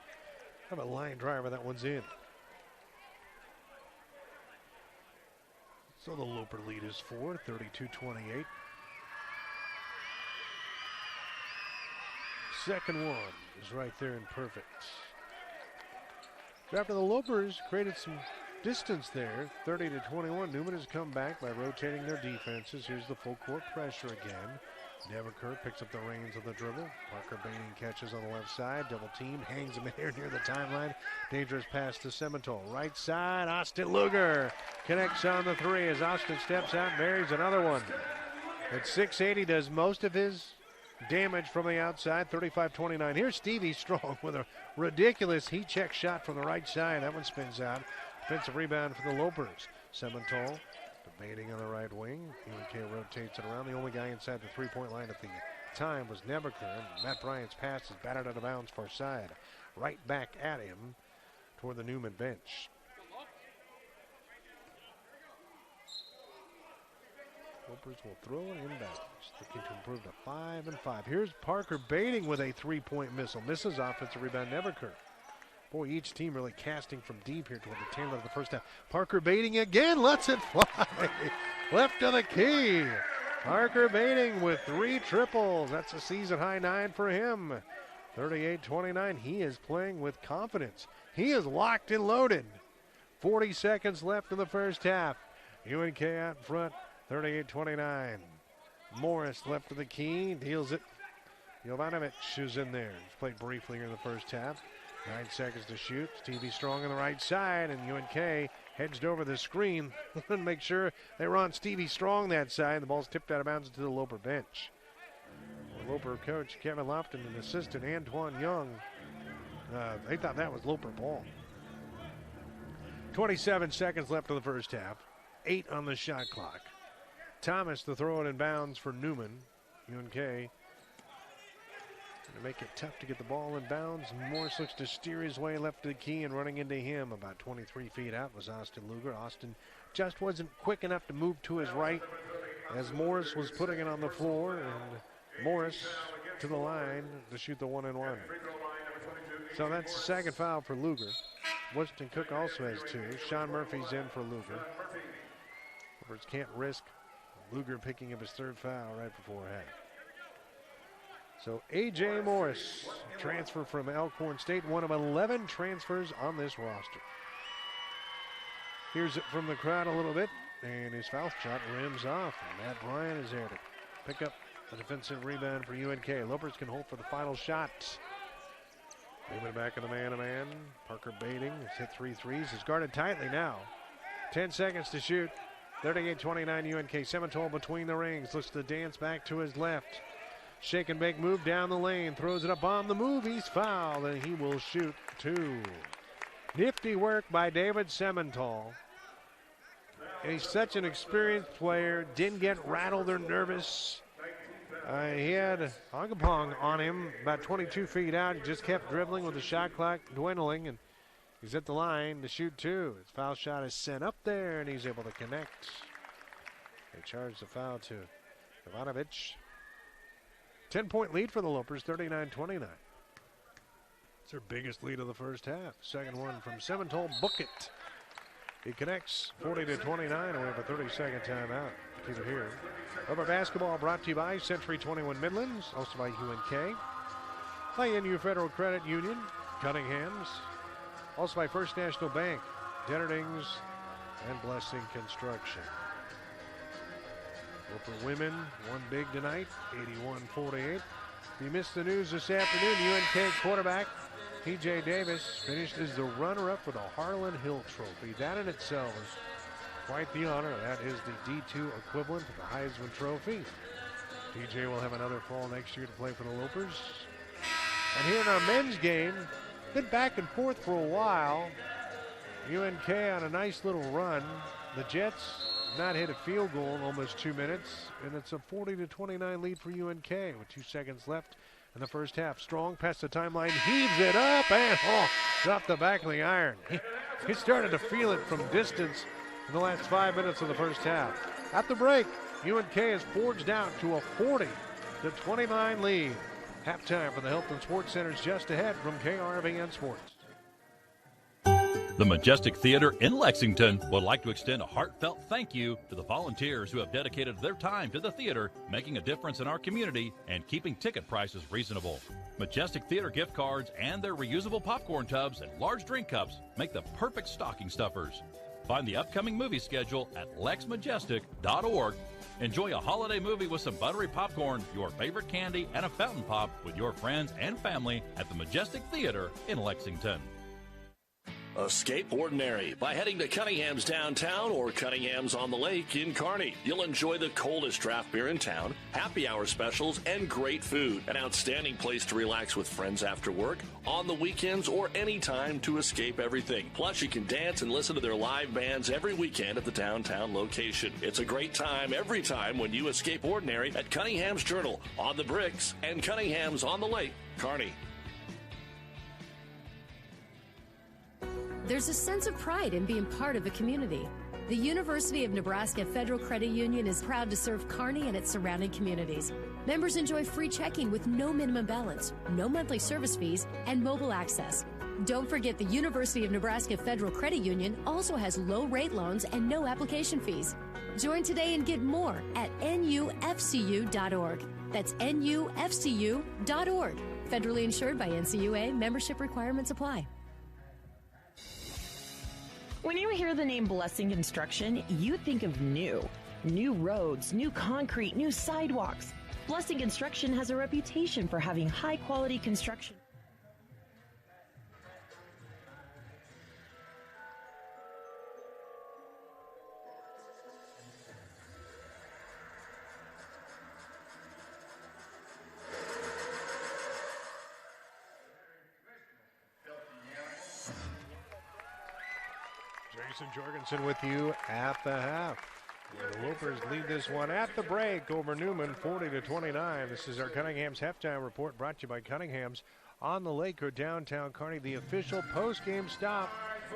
Have a line driver, that one's in. So the Loper lead is 4, 32-28. Second one is right there and perfect. So after the Lopers created some distance there, 30-21, Newman has come back by rotating their defenses. Here's the full court pressure again. Neverker picks up the reins of the dribble. Parker Baiting catches on the left side. Double team, hangs him here near the timeline. Dangerous pass to Semental. Right side, Austin Luger connects on the 3 as Austin steps out and buries another one. At 6'8", he does most of his damage from the outside, 35-29. Here's Stevie Strong with a ridiculous heat check shot from the right side. That one spins out. Defensive rebound for the Lopers. Semental debating on the right wing. UNK rotates it around. The only guy inside the three-point line at the time was Neverker. Matt Bryant's pass is batted out of bounds far side. Right back at him toward the Newman bench. Lopers will throw it inbounds, looking to improve to 5-5. Here's Parker Baiting with a three-point missile. Misses. Offensive rebound, Neverker. Boy, each team really casting from deep here toward the tail end of the first half. Parker Baiting again, lets it fly. Left of the key. Parker Baiting with 3 triples. That's a season high 9 for him. 38-29. He is playing with confidence. He is locked and loaded. 40 seconds left in the first half. UNK out in front, 38-29. Morris left of the key, deals it. Jovanovic is in there. He's played briefly here in the first half. 9 seconds to shoot. Stevie Strong on the right side, and UNK hedged over the screen to make sure they were on Stevie Strong that side. The ball's tipped out of bounds to the Loper bench. Loper coach Kevin Lofton and assistant Antoine Young, they thought that was Loper ball. 27 seconds left in the first half. 8 on the shot clock. Thomas to throw it in bounds for Newman. UNK to make it tough to get the ball in bounds. Morris looks to steer his way left to the key, and running into him about 23 feet out was Austin Luger. Austin just wasn't quick enough to move to his right as Morris was putting it on the floor, and Morris to the line to shoot the 1-and-1. So that's the second foul for Luger. Winston Cook also has 2. Sean Murphy's in for Luger. Roberts can't risk Luger picking up his 3rd foul right before half. So A.J. Morris, transfer from Elkhorn State, one of 11 transfers on this roster. Here's it from the crowd a little bit, and his foul shot rims off. And Matt Bryan is there to pick up the defensive rebound for UNK. Lopers can hold for the final shot. Newman back in the man-to-man. Parker baiting. He's hit 3 threes. He's guarded tightly now. 10 seconds to shoot. 38-29 UNK. Sementol between the rings. Looks to dance back to his left. Shake and bake move down the lane. Throws it up on the move. He's fouled, and he will shoot 2. Nifty work by David Sementol. And he's such an experienced player. Didn't get rattled or nervous. He had Agapong on him about 22 feet out. He just kept dribbling with the shot clock dwindling, and he's at the line to shoot 2. His foul shot is sent up there, and he's able to connect. They charge the foul to Jovanovic. 10-point lead for the Lopers, 39-29. It's their biggest lead of the first half. Second one from Sementol. Book it. He connects 40-29, and we have a 30-second timeout. Keep it here. Rubber basketball brought to you by Century 21 Midlands, also by UNK. By NU Federal Credit Union, Cunningham's. Also by First National Bank, Dennerdings, and Blessing Construction. Loper women won big tonight, 81-48. If you missed the news this afternoon, UNK quarterback T.J. Davis finished as the runner-up for the Harlan Hill Trophy. That in itself is quite the honor. That is the D2 equivalent of the Heisman Trophy. T.J. will have another fall next year to play for the Lopers. And here in our men's game, been back and forth for a while. UNK on a nice little run. The Jets not hit a field goal in almost 2 minutes, and it's a 40-29 lead for UNK with 2 seconds left in the first half. Strong past the timeline, heaves it up, and dropped the back of the iron. He started to feel it from distance in the last 5 minutes of the first half. At the break, UNK has forged out to a 40-29 lead. Halftime for the Hilton Sports Centers just ahead from KRVN Sports. The Majestic Theater in Lexington would like to extend a heartfelt thank you to the volunteers who have dedicated their time to the theater, making a difference in our community and keeping ticket prices reasonable. Majestic Theater gift cards and their reusable popcorn tubs and large drink cups make the perfect stocking stuffers. Find the upcoming movie schedule at lexmajestic.org. Enjoy a holiday movie with some buttery popcorn, your favorite candy, and a fountain pop with your friends and family at the Majestic Theater in Lexington. Escape ordinary by heading to Cunningham's downtown or Cunningham's on the lake in Kearney. You'll enjoy the coldest draft beer in town, happy hour specials, and great food. An outstanding place to relax with friends after work, on the weekends, or any time to escape everything. Plus, you can dance and listen to their live bands every weekend at the downtown location. It's a great time every time when you escape ordinary at Cunningham's Journal, on the Bricks, and Cunningham's on the Lake, Kearney. There's a sense of pride in being part of a community. The University of Nebraska Federal Credit Union is proud to serve Kearney and its surrounding communities. Members enjoy free checking with no minimum balance, no monthly service fees, and mobile access. Don't forget the University of Nebraska Federal Credit Union also has low-rate loans and no application fees. Join today and get more at nufcu.org. That's nufcu.org. Federally insured by NCUA. Membership requirements apply. When you hear the name Blessing Construction, you think of new. New roads, new concrete, new sidewalks. Blessing Construction has a reputation for having high-quality construction. Jason Jorgensen with you at the half. The Lopers lead this one at the break over Newman, 40-29. This is our Cunningham's halftime report, brought to you by Cunningham's on the Lake or downtown Kearney, the official post-game stop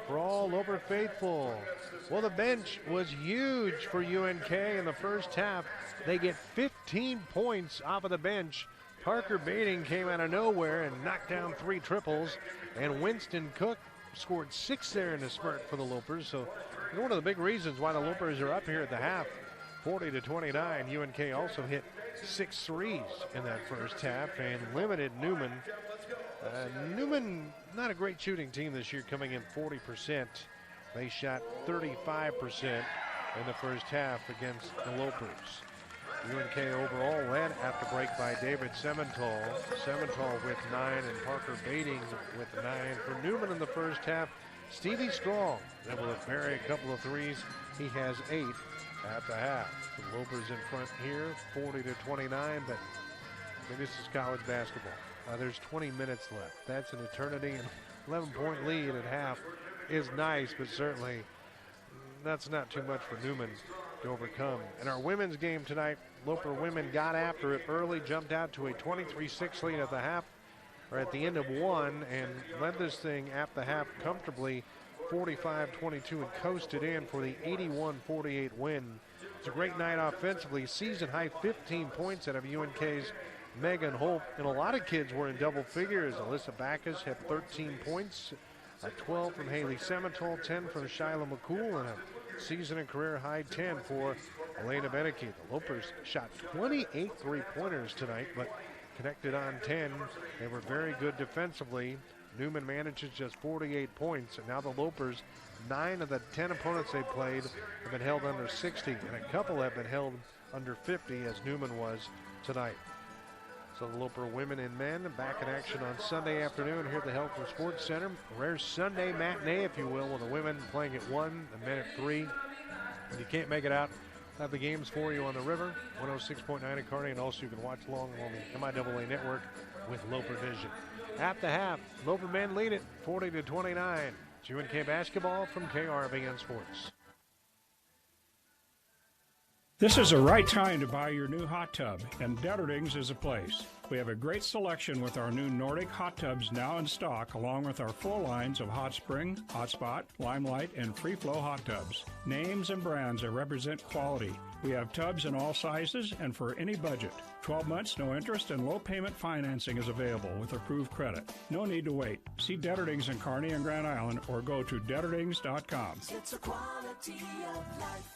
for all Loper faithful. Well, the bench was huge for UNK in the first half. They get 15 points off of the bench. Parker Bating came out of nowhere and knocked down 3 triples, and Winston Cook scored 6 there in the spurt for the Lopers. So one of the big reasons why the Lopers are up here at the half, 40-29. UNK also hit 6 threes in that first half and limited Newman. Newman, not a great shooting team this year, coming in 40%. They shot 35% in the first half against the Lopers. UNK overall led at the break by David Semental. Semental with 9 and Parker Bating with 9. For Newman in the first half, Stevie Strong able to bury a couple of threes. He has 8 at the half. The Lopers in front here, 40-29, but this is college basketball. There's 20 minutes left. That's an eternity. An 11-point lead at half is nice, but certainly that's not too much for Newman to overcome. In our women's game tonight, Loper women got after it early, jumped out to a 23-6 lead at the half, or at the end of one, and led this thing at the half comfortably, 45-22, and coasted in for the 81-48 win. It's a great night offensively. Season high 15 points out of UNK's Megan Holt, and a lot of kids were in double figures. Alyssa Backus had 13 points, 12 from Haley Semental, 10 from Shyla McCool, and a season and career high 10 for Elena Beneke. The Lopers shot 28 three-pointers tonight, but connected on 10. They were very good defensively. Newman manages just 48 points, and now the Lopers, 9 of the 10 opponents they played have been held under 60, and a couple have been held under 50, as Newman was tonight. So the Loper women and men back in action on Sunday afternoon here at the Helfer Sports Center. A rare Sunday matinee, if you will, with the women playing at 1, the men at 3. When you can't make it out, have the games for you on the river, 106.9 at Kearney, and also you can watch along on the MIAA network with Loper Vision. At the half, Loper men lead it 40-29. It's UNK basketball from KRVN Sports. This is the right time to buy your new hot tub, and Detterdings is a place. We have a great selection with our new Nordic hot tubs now in stock, along with our full lines of Hot Spring, Hot Spot, Limelight, and Free Flow hot tubs. Names and brands that represent quality. We have tubs in all sizes and for any budget. 12 months, no interest, and low payment financing is available with approved credit. No need to wait. See Detterdings in Kearney and Grand Island or go to Detterdings.com. It's a quality of life.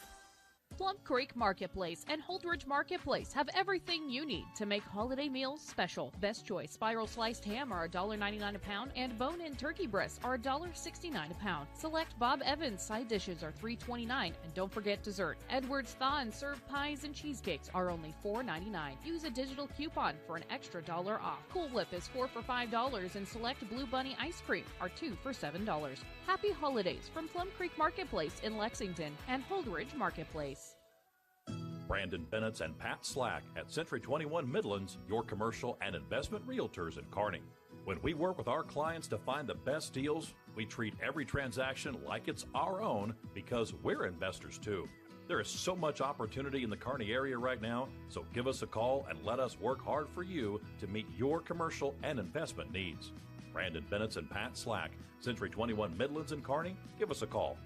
Plum Creek Marketplace and Holdridge Marketplace have everything you need to make holiday meals special. Best choice spiral sliced ham are $1.99 a pound, and bone-in turkey breasts are $1.69 a pound. Select Bob Evans side dishes are $3.29, and don't forget dessert. Edwards Thaw and Serve pies and cheesecakes are only $4.99. Use a digital coupon for an extra $1 off. Cool Whip is 4 for $5, and select Blue Bunny ice cream are 2 for $7. Happy holidays from Plum Creek Marketplace in Lexington and Holdridge Marketplace. Brandon Bennett and Pat Slack at Century 21 Midlands, your commercial and investment realtors in Kearney. When we work with our clients to find the best deals, we treat every transaction like it's our own because we're investors too. There is so much opportunity in the Kearney area right now, so give us a call and let us work hard for you to meet your commercial and investment needs. Brandon Bennett and Pat Slack, Century 21 Midlands and Kearney, give us a call,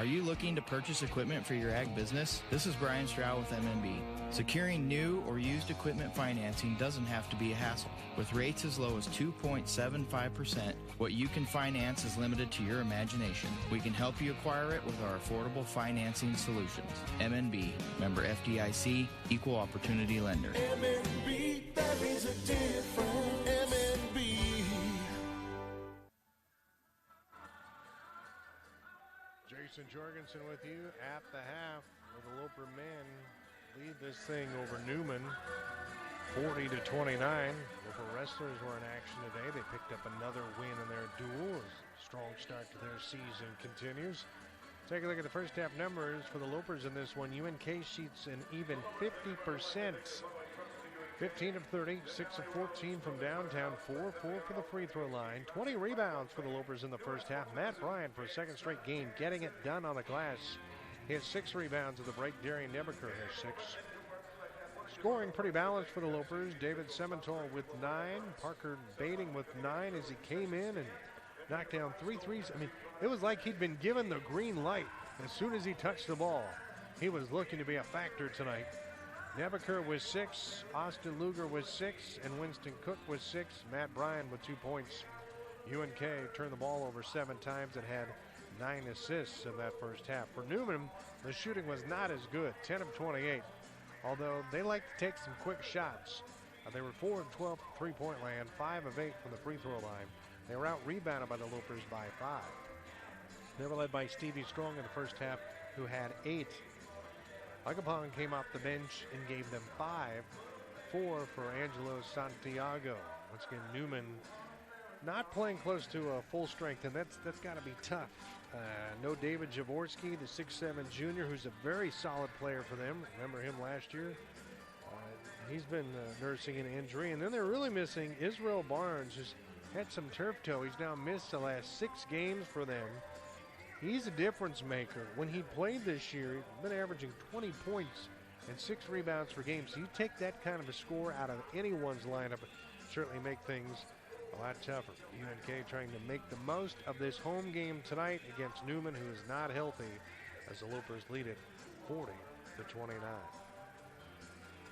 Are you looking to purchase equipment for your ag business? This is Brian Stroud with MNB. Securing new or used equipment financing doesn't have to be a hassle. With rates as low as 2.75%, what you can finance is limited to your imagination. We can help you acquire it with our affordable financing solutions. MNB, member FDIC, equal opportunity lender. MNB, that means a difference. MNB. Jason Jorgensen with you at the half, where the Loper men lead this thing over Newman 40-29. Loper wrestlers were in action today. They picked up another win in their duel as a strong start to their season continues. Take a look at the first half numbers for the Lopers in this one. UNK sheets an even 50%. 15 of 30, 6 of 14 from downtown, 4-4 for the free throw line. 20 rebounds for the Lopers in the first half. Matt Bryant for a second straight game, getting it done on the glass. He has 6 rebounds at the break. Darian Nebaker has 6. Scoring pretty balanced for the Lopers. David Semental with 9. Parker Bating with 9 as he came in and knocked down 3 threes. I mean, it was like he'd been given the green light as soon as he touched the ball. He was looking to be a factor tonight. Nebaker was 6, Austin Luger was 6, and Winston Cook was 6. Matt Bryan with 2 points. UNK turned the ball over 7 times and had 9 assists in that first half. For Newman, the shooting was not as good, 10 of 28, although they like to take some quick shots. They were 4 of 12 from three-point land, 5 of 8 from the free throw line. They were out-rebounded by the Lopers by 5. They were led by Stevie Strong in the first half, who had 8. Agapong came off the bench and gave them 5. 4 for Angelo Santiago. Once again, Newman not playing close to a full strength, and that's got to be tough. No David Jaworski, the 6'7 junior, who's a very solid player for them. Remember him last year? He's been nursing an injury. And then they're really missing Israel Barnes, who's had some turf toe. He's now missed the last 6 games for them. He's a difference maker. When he played this year, he's been averaging 20 points and 6 rebounds per game. So you take that kind of a score out of anyone's lineup, certainly make things a lot tougher. UNK trying to make the most of this home game tonight against Newman, who is not healthy, as the Lopers lead it 40-29.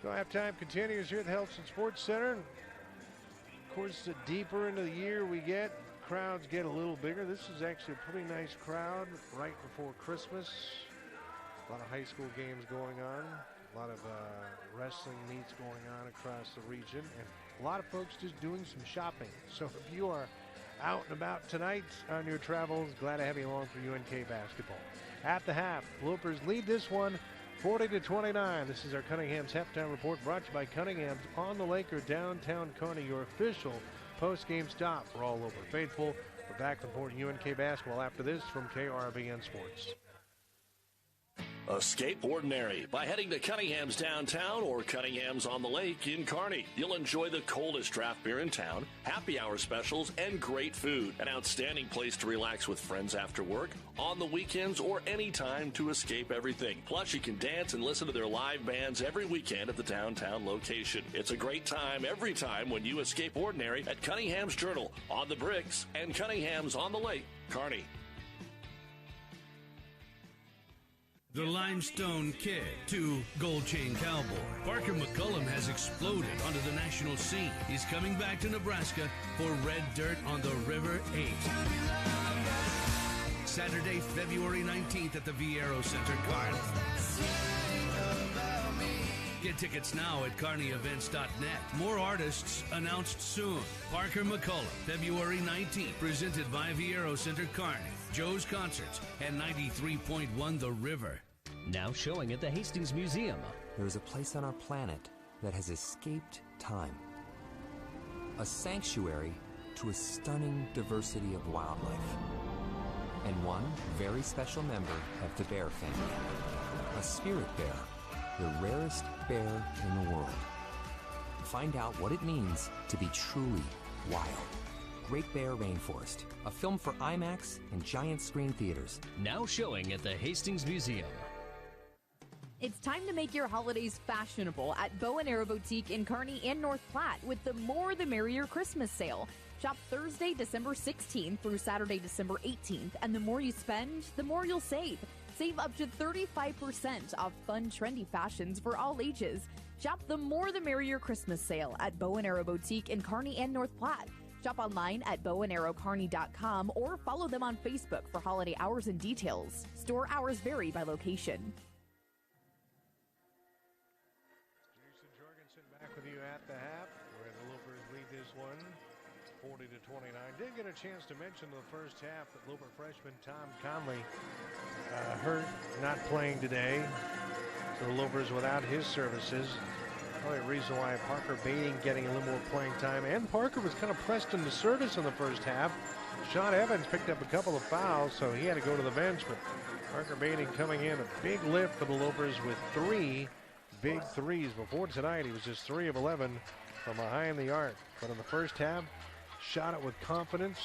So halftime continues here at the Helson Sports Center. Of course, the deeper into the year we get, crowds get a little bigger. This is actually a pretty nice crowd right before Christmas. A lot of high school games going on, a lot of wrestling meets going on across the region, and a lot of folks just doing some shopping. So if you are out and about tonight on your travels, glad to have you along for UNK basketball. At the half, Lopers lead this one 40-29. This is our Cunningham's halftime report, brought to you by Cunningham's on the Lake or downtown Kearney, your official post-game stop for all Loper faithful. We're back reporting UNK basketball after this from KRBN Sports. Escape ordinary by heading to Cunningham's downtown or Cunningham's on the Lake in Kearney. You'll enjoy the coldest draft beer in town, happy hour specials, and great food. An outstanding place to relax with friends after work, on the weekends, or any time to escape everything. Plus, you can dance and listen to their live bands every weekend at the downtown location. It's a great time every time when you escape ordinary at Cunningham's Journal, on the Bricks, and Cunningham's on the Lake, Kearney. The Limestone Kid to Gold Chain Cowboy. Parker McCullum has exploded onto the national scene. He's coming back to Nebraska for Red Dirt on the River 8. Saturday, February 19th at the Viero Center, Kearney. Get tickets now at KearneyEvents.net. More artists announced soon. Parker McCullum, February 19th, presented by Viero Center, Kearney. Joe's Concerts and 93.1 The River. Now showing at the Hastings Museum. There is a place on our planet that has escaped time. A sanctuary to a stunning diversity of wildlife. And one very special member of the bear family. A spirit bear, the rarest bear in the world. Find out what it means to be truly wild. Great Bear Rainforest, a film for IMAX and giant screen theaters. Now showing at the Hastings Museum. It's time to make your holidays fashionable at Bow & Arrow Boutique in Kearney and North Platte with the More the Merrier Christmas sale. Shop Thursday, December 16th through Saturday, December 18th, and the more you spend, the more you'll save. Save up to 35% off fun, trendy fashions for all ages. Shop the More the Merrier Christmas sale at Bow & Arrow Boutique in Kearney and North Platte. Shop online at bowandarrowkearney.com or follow them on Facebook for holiday hours and details. Store hours vary by location. Jason Jorgensen back with you at the half, where the Lopers lead this one 40-29. Didn't get a chance to mention the first half that Loper freshman Tom Conley hurt, not playing today. So the Lopers without his services. Probably a reason why Parker Bating getting a little more playing time. And Parker was kind of pressed into service in the first half. Sean Evans picked up a couple of fouls, so he had to go to the bench. But Parker Bating coming in, a big lift for the Lopers with 3 big threes. Before tonight, he was just 3 of 11 from behind the arc. But in the first half, shot it with confidence.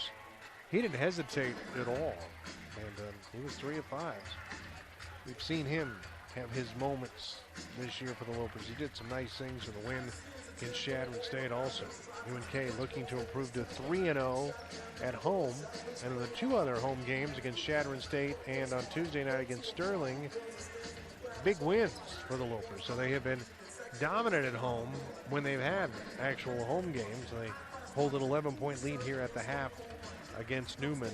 He didn't hesitate at all. And he was 3 of 5. We've seen him have his moments this year for the Lopers. He did some nice things for the win against Shadron State also. UNK looking to improve to 3-0 at home. And in the 2 other home games against Shadron State and on Tuesday night against Sterling, big wins for the Lopers. So they have been dominant at home when they've had actual home games. They hold an 11-point lead here at the half against Newman,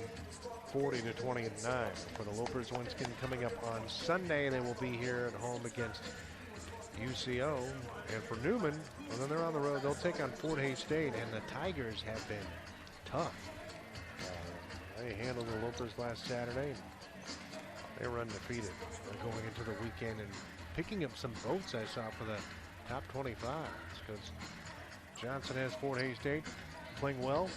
40-29 for the Lopers. Once again, coming up on Sunday, they will be here at home against UCO. And for Newman, well, then they're on the road. They'll take on Fort Hays State, and the Tigers have been tough. They handled the Lopers last Saturday. They were undefeated going into the weekend and picking up some votes I saw for the top 25 because Johnson has Fort Hays State playing well.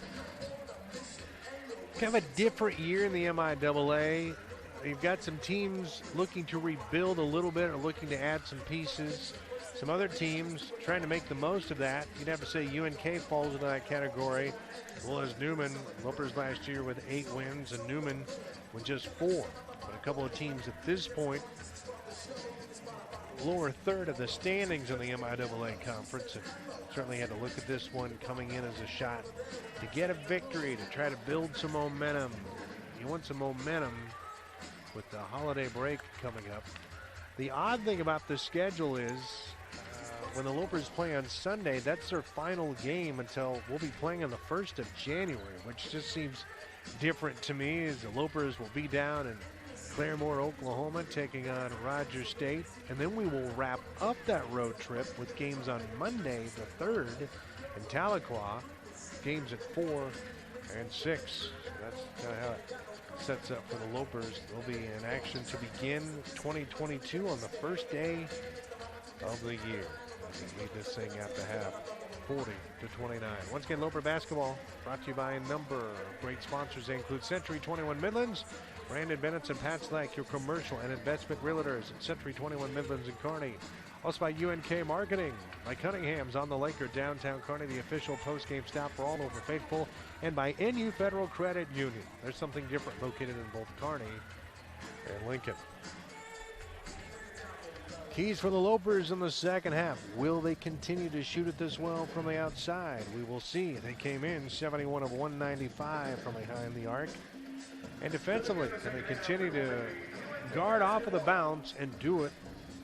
Kind of a different year in the MIAA. You've got some teams looking to rebuild a little bit or looking to add some pieces. Some other teams trying to make the most of that. You'd have to say UNK falls into that category. As well as Newman. Lopers last year with 8 wins and Newman with just 4. But a couple of teams at this point, lower third of the standings in the MIAA conference, and certainly had to look at this one coming in as a shot to get a victory, to try to build some momentum. You want some momentum with the holiday break coming up. The odd thing about the schedule is when the Lopers play on Sunday, that's their final game until we'll be playing on the 1st of January, which just seems different to me, as the Lopers will be down in Claremore, Oklahoma, taking on Rogers State. And then we will wrap up that road trip with games on Monday, the 3rd, in Tahlequah. Games at 4 and 6. So that's kind of how it sets up for the Lopers. They'll be in action to begin 2022 on the first day of the year. They lead this thing at the half, 40-29. Once again, Loper basketball brought to you by a number of great sponsors. They include Century 21 Midlands, Brandon Bennett and Pat Slack, your commercial and investment realtors at Century 21 Midlands and Kearney. Also by UNK Marketing, by Cunningham's on the Lake or downtown Kearney, the official post-game stop for all Loper faithful, and by NU Federal Credit Union. There's something different located in both Kearney and Lincoln. Keys for the Lopers in the second half. Will they continue to shoot it this well from the outside? We will see. They came in 71 of 195 from behind the arc. And defensively, can they continue to guard off of the bounce and do it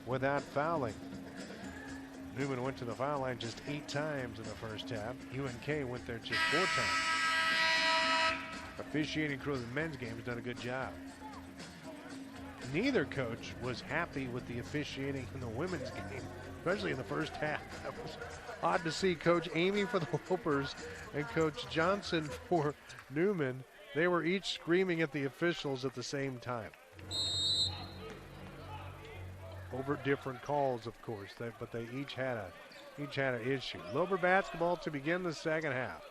without fouling? Newman went to the foul line just 8 times in the first half. UNK went there just 4 times. Officiating crew of the men's game has done a good job. Neither coach was happy with the officiating in the women's game, especially in the first half. That was odd to see. Coach Amy for the Lopers and Coach Johnson for Newman. They were each screaming at the officials at the same time. Over different calls, of course, but they each had an issue. Loper basketball to begin the second half.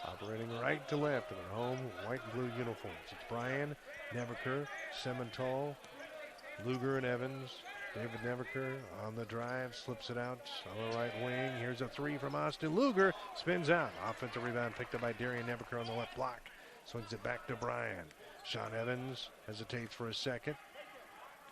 Operating right to left in their home white and blue uniforms. It's Bryan, Neverker, Semental, Luger and Evans. David Neverker on the drive, slips it out on the right wing. Here's a 3 from Austin Luger. Spins out. Offensive rebound picked up by Darian Neverker on the left block. Swings it back to Bryan. Sean Evans hesitates for a second.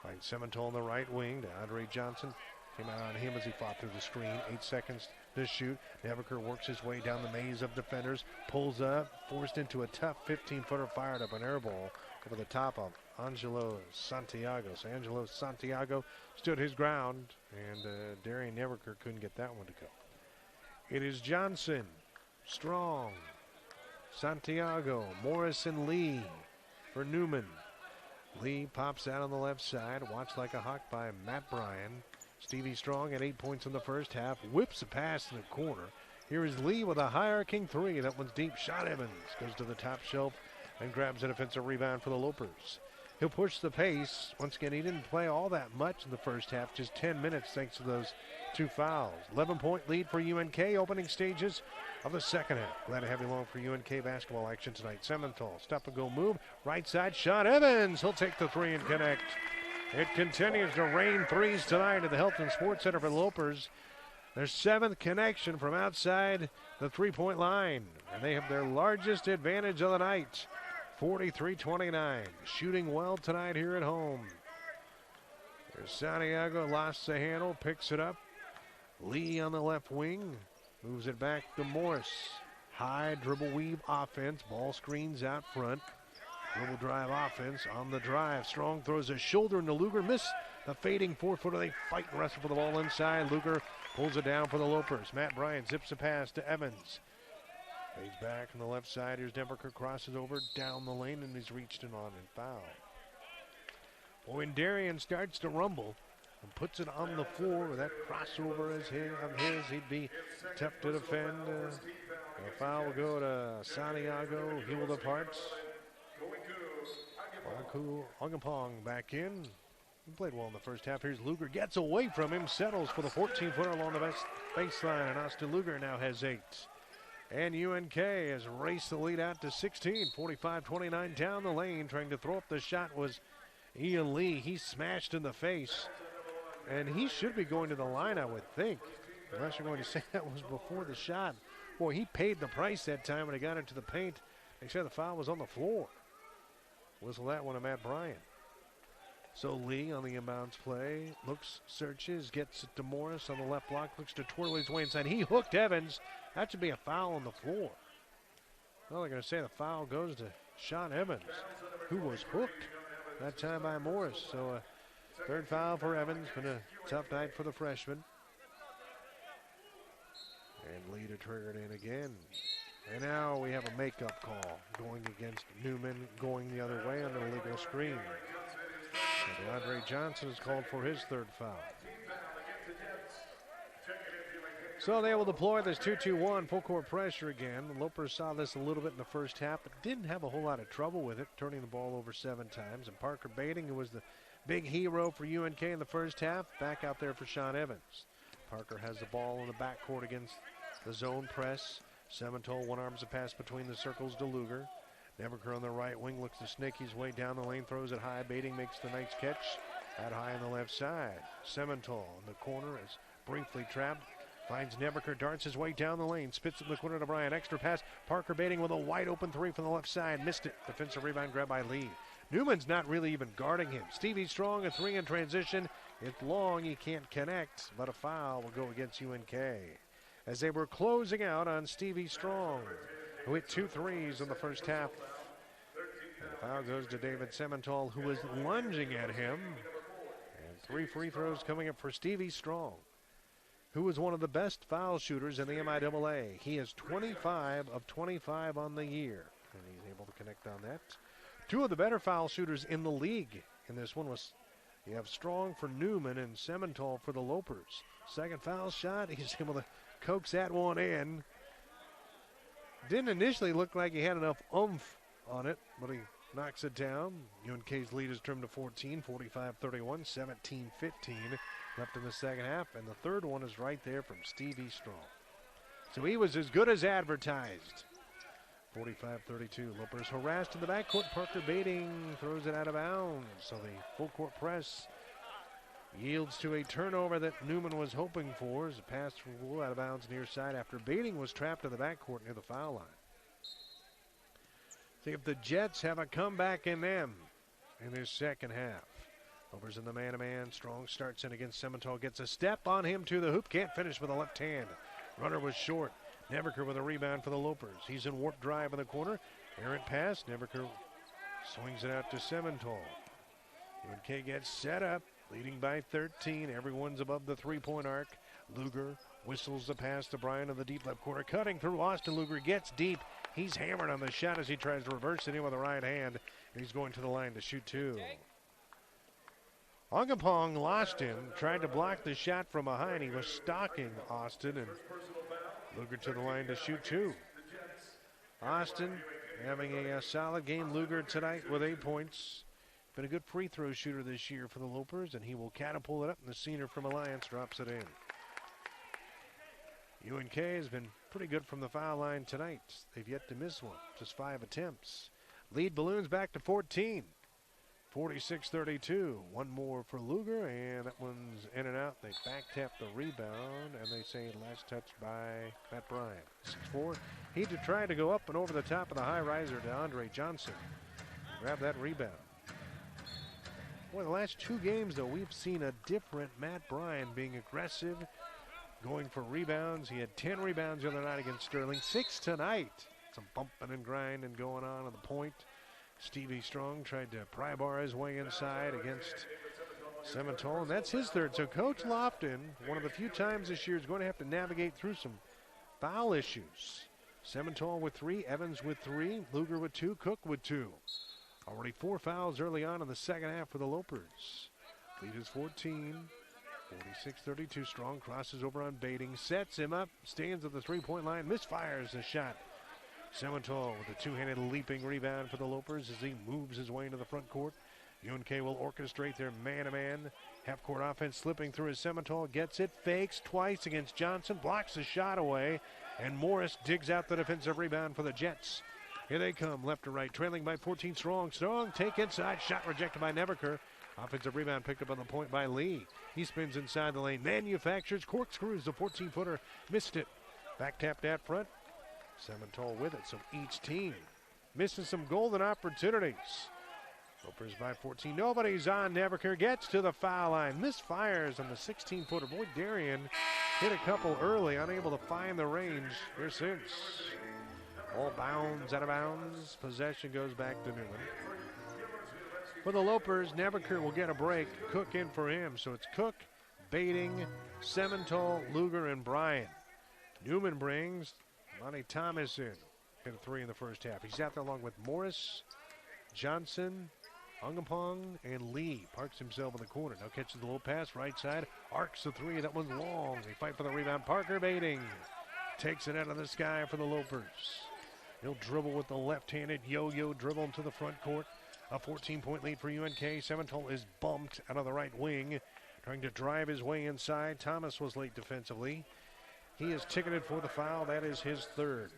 Finds Semental on the right wing to Andre Johnson. Came out on him as he fought through the screen. 8 seconds to shoot. Neverker works his way down the maze of defenders. Pulls up. Forced into a tough 15-footer fired up an air ball over the top of Angelo Santiago. So Angelo Santiago stood his ground, and Darian Neverker couldn't get that one to go. It is Johnson, Strong, Santiago, Morrison, Lee for Newman. Lee pops out on the left side, watched like a hawk by Matt Bryan. Stevie Strong at 8 points in the first half, whips a pass to the corner. Here is Lee with a high-arcing three. That one's deep. Sean Evans goes to the top shelf and grabs an offensive rebound for the Lopers. He'll push the pace. Once again, he didn't play all that much in the first half, just 10 minutes thanks to those 2 fouls. 11-point lead for UNK, opening stages of the second half. Glad to have you along for UNK basketball action tonight. Sementhal, stop-and-go move. Right side, Sean Evans. He'll take the three and connect. It continues to rain threes tonight at the Health and Sports Center for the Lopers. Their 7th connection from outside the three-point line. And they have their largest advantage of the night. 43-29. Shooting well tonight here at home. There's Santiago, lost the handle, picks it up. Lee on the left wing. Moves it back to Morris. High dribble weave offense. Ball screens out front. Dribble drive offense on the drive. Strong throws a shoulder into Luger. Miss the fading 4-footer. They fight and wrestle for the ball inside. Luger pulls it down for the Lopers. Matt Bryan zips a pass to Evans. Fades back on the left side. Here's Neverker, crosses over down the lane, and he's reached it on and fouled. When Darian starts to rumble and puts it on the floor with that crossover of his, he'd be tough to defend. The foul will go to Santiago. He will depart. Ogempong back in. He played well in the first half. Here's Luger, gets away from him, settles for the 14-footer along the baseline, and Austin Luger now has 8. And UNK has raced the lead out to 16, 45-29 down the lane. Trying to throw up the shot was Ian Lee. He smashed in the face, and he should be going to the line, I would think, unless you're going to say that was before the shot. Boy, he paid the price that time when he got into the paint. They said the foul was on the floor. Whistle that one to Matt Bryan. So Lee on the inbounds play, looks, searches, gets it to Morris on the left block, looks to twirl his way inside. He hooked Evans. That should be a foul on the floor. Well, they're going to say the foul goes to Sean Evans, who was hooked that time by Morris. So third foul for Evans. Been a tough night for the freshman. And Lee to trigger it in again. And now we have a makeup call going against Newman, going the other way on the illegal screen. So DeAndre Johnson is called for his third foul. So they will deploy this 2-2-1 full court pressure again. The Lopers saw this a little bit in the first half, but didn't have a whole lot of trouble with it, turning the ball over 7 times. And Parker Bading, who was the big hero for UNK in the first half, back out there for Sean Evans. Parker has the ball in the backcourt against the zone press. Sementhal one-arms a pass between the circles to Luger. Neverker on the right wing looks to snake his way down the lane, throws it high. Bading makes the nice catch out high on the left side. Sementhal in the corner is briefly trapped. Finds Neverker, darts his way down the lane, spits it in the corner to Bryan. Extra pass. Parker Bading with a wide open three from the left side. Missed it. Defensive rebound grab by Lee. Newman's not really even guarding him. Stevie Strong, a three in transition. It's long, he can't connect, but a foul will go against UNK. As they were closing out on Stevie Strong, who hit 2 threes in the first half. And the foul goes to David Sementhal, who was lunging at him. And 3 free throws coming up for Stevie Strong, who is one of the best foul shooters in the MIAA. He is 25 of 25 on the year, and he's able to connect on that. 2 of the better foul shooters in the league in this one was, you have Strong for Newman and Sementhal for the Lopers. Second foul shot, he's able to coax that one in. Didn't initially look like he had enough oomph on it, but he knocks it down. UNK's lead is trimmed to 14, 45-31, 17-15 left in the second half, and the third one is right there from Stevie Strong. So he was as good as advertised. 45-32, Lopers harassed in the backcourt. Parker Bading throws it out of bounds. So the full court press yields to a turnover that Newman was hoping for, as a pass from out of bounds near side after Bading was trapped in the backcourt near the foul line. See if the Jets have a comeback in them in this second half. Lopers in the man-to-man. Strong starts in against Sementhal. Gets a step on him to the hoop. Can't finish with a left hand. Runner was short. Neverker with a rebound for the Lopers. He's in warp drive in the corner. Errant pass. Neverker swings it out to Sementhal. UNK gets set up, leading by 13. Everyone's above the three-point arc. Luger whistles the pass to Bryan in the deep left corner. Cutting through Austin. Luger gets deep. He's hammered on the shot as he tries to reverse it in with the right hand. He's going to the line to shoot two. Ongapong lost him, tried to block the shot from behind. He was stalking Austin, and Luger to the line to shoot two. Austin having a solid game. Luger tonight with 8 points. Been a good free throw shooter this year for the Lopers, and he will catapult it up, and the senior from Alliance drops it in. UNK has been pretty good from the foul line tonight. They've yet to miss one, just 5 attempts. Lead balloons back to 14. 46-32. One more for Luger, and that one's in and out. They back tap the rebound, and they say last touch by Matt Bryan. 6'4". He tried to go up and over the top of the high riser to Andre Johnson. Grab that rebound. Boy, the last 2 games, though, we've seen a different Matt Bryan being aggressive, going for rebounds. He had 10 rebounds the other night against Sterling, 6 tonight. Some bumping and grinding going on at the point. Stevie Strong tried to pry bar his way inside against Semental, and that's his third. So Coach Lofton, one of the few times this year, is going to have to navigate through some foul issues. Semental with 3, Evans with 3, Luger with 2, Cook with 2. Already 4 fouls early on in the second half for the Lopers. Lead is 14. 46-32. Strong crosses over on Bading, sets him up, stands at the three-point line, misfires the shot. Semental with a two-handed leaping rebound for the Lopers as he moves his way into the front court. UNK will orchestrate their man-to-man half-court offense, slipping through as Semental gets it, fakes twice against Johnson, blocks the shot away, and Morris digs out the defensive rebound for the Jets. Here they come, left to right, trailing by 14. Strong, take inside, shot rejected by Nebaker. Offensive rebound picked up on the point by Lee. He spins inside the lane, manufactures, corkscrews the 14-footer, missed it. Back tapped out front. Semental with it, so each team missing some golden opportunities. Lopers by 14. Nobody's on. Nebaker gets to the foul line. Misfires on the 16-footer. Boy, Darien hit a couple early, unable to find the range here since. All bounds, out of bounds. Possession goes back to Newman. For the Lopers, Nebaker will get a break. Cook in for him. So it's Cook, Bading, Semental, Luger, and Bryan. Newman brings Monty Thomas in. Hit a 3 in the first half. He's out there along with Morris, Johnson, Ongapong, and Lee. Parks himself in the corner. Now catches the low pass, right side. Arcs the 3. That one's long. They fight for the rebound. Parker Bading takes it out of the sky for the Lopers. He'll dribble with the left-handed yo-yo dribble into the front court. A 14-point lead for UNK. Semental is bumped out of the right wing, trying to drive his way inside. Thomas was late defensively. He is ticketed for the foul. That is his third.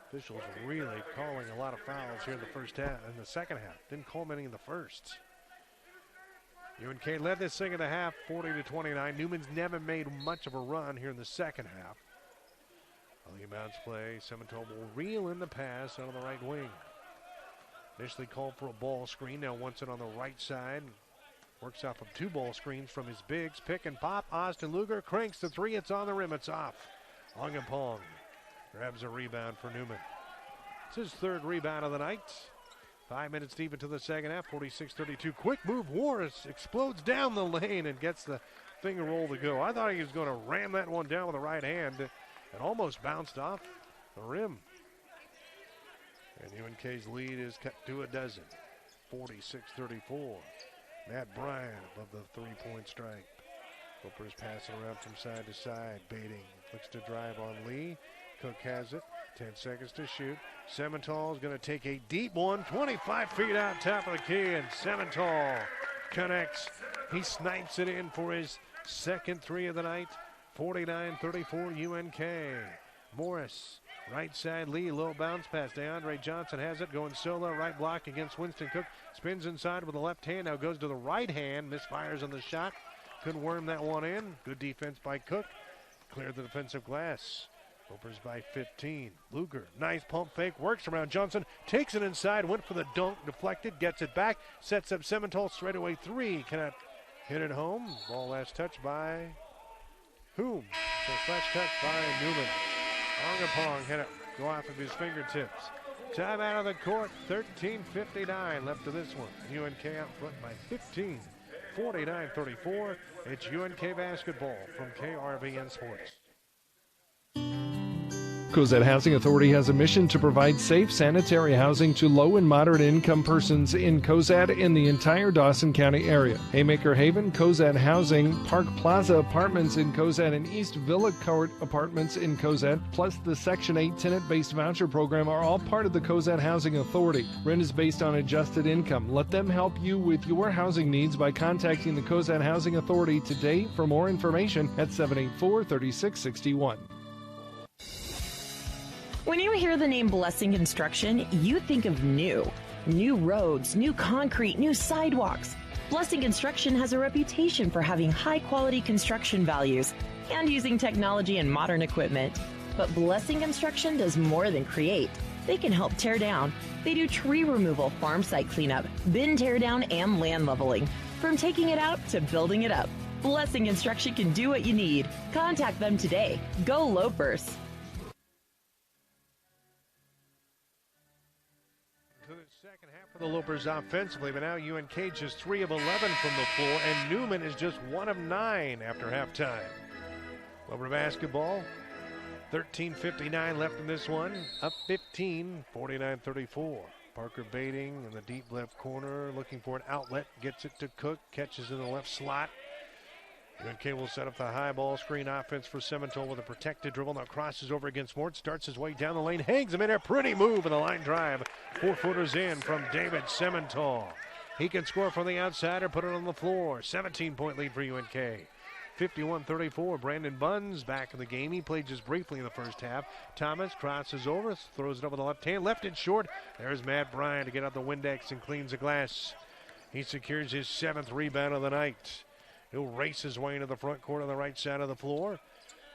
Officials really calling a lot of fouls here in the first half, in the second half. Didn't call many in the first. UNK led this thing in the half, 40-29. Newman's never made much of a run here in the second half. On the bounce play, Semental will reel in the pass out of the right wing. Initially called for a ball screen, now wants it on the right side. Works off of 2 ball screens from his bigs. Pick and pop. Austin Luger cranks the 3. It's on the rim. It's off. Ongapong grabs a rebound for Newman. It's his third rebound of the night. 5 minutes deep into the second half. 46-32. Quick move. Morris explodes down the lane and gets the finger roll to go. I thought he was going to ram that one down with the right hand. It almost bounced off the rim. And UNK's lead is cut to a dozen. 46-34. Matt Bryan above the three-point stripe. Lopers passing around from side to side. Bading looks to drive on Lee. Cook has it. 10 seconds to shoot. Semental is going to take a deep one. 25 feet out top of the key. And Semental connects. He snipes it in for his second 3 of the night. 49-34 UNK. Morris. Right side, Lee, low bounce pass. DeAndre Johnson has it, going solo, right block against Winston Cook. Spins inside with the left hand, now goes to the right hand, misfires on the shot. Couldn't worm that one in. Good defense by Cook. Cleared the defensive glass. Lopers by 15. Luger, nice pump fake, works around Johnson, takes it inside, went for the dunk, deflected, gets it back, sets up Semental, straightaway 3. Cannot hit it home. Ball last touch by whom? So last touch by Newman. Ongapong had it go off of his fingertips. Time out of the court, 13:59 left to this one. UNK out front by 15, 49-34. It's UNK basketball from KRVN Sports. Cozad Housing Authority has a mission to provide safe, sanitary housing to low and moderate income persons in Cozad and the entire Dawson County area. Haymaker Haven, Cozad Housing, Park Plaza Apartments in Cozad, and East Villa Court Apartments in Cozad, plus the Section 8 tenant-based voucher program are all part of the Cozad Housing Authority. Rent is based on adjusted income. Let them help you with your housing needs by contacting the Cozad Housing Authority today for more information at 784-3661. When you hear the name Blessing Construction, you think of new. New roads, new concrete, new sidewalks. Blessing Construction has a reputation for having high-quality construction values and using technology and modern equipment. But Blessing Construction does more than create. They can help tear down. They do tree removal, farm site cleanup, bin tear down, and land leveling. From taking it out to building it up, Blessing Construction can do what you need. Contact them today. Go Lopers. For the Lopers offensively, but now UNK just 3 of 11 from the floor, and Newman is just 1 of 9 after halftime. Loper basketball, 13:59 left in this one, up 15, 49-34. Parker baiting in the deep left corner, looking for an outlet, gets it to Cook, catches in the left slot. UNK will set up the high ball screen offense for Simmental with a protected dribble. Now crosses over against Mort, starts his way down the lane, hangs him in there. Pretty move in the line drive. 4-footers in from David Simmental. He can score from the outside or put it on the floor. 17-point lead for UNK. 51-34. Brandon Buns back in the game. He played just briefly in the first half. Thomas crosses over, throws it up with the left hand, left it short. There's Matt Bryan to get out the Windex and cleans the glass. He secures his 7th rebound of the night. He'll race his way into the front court on the right side of the floor.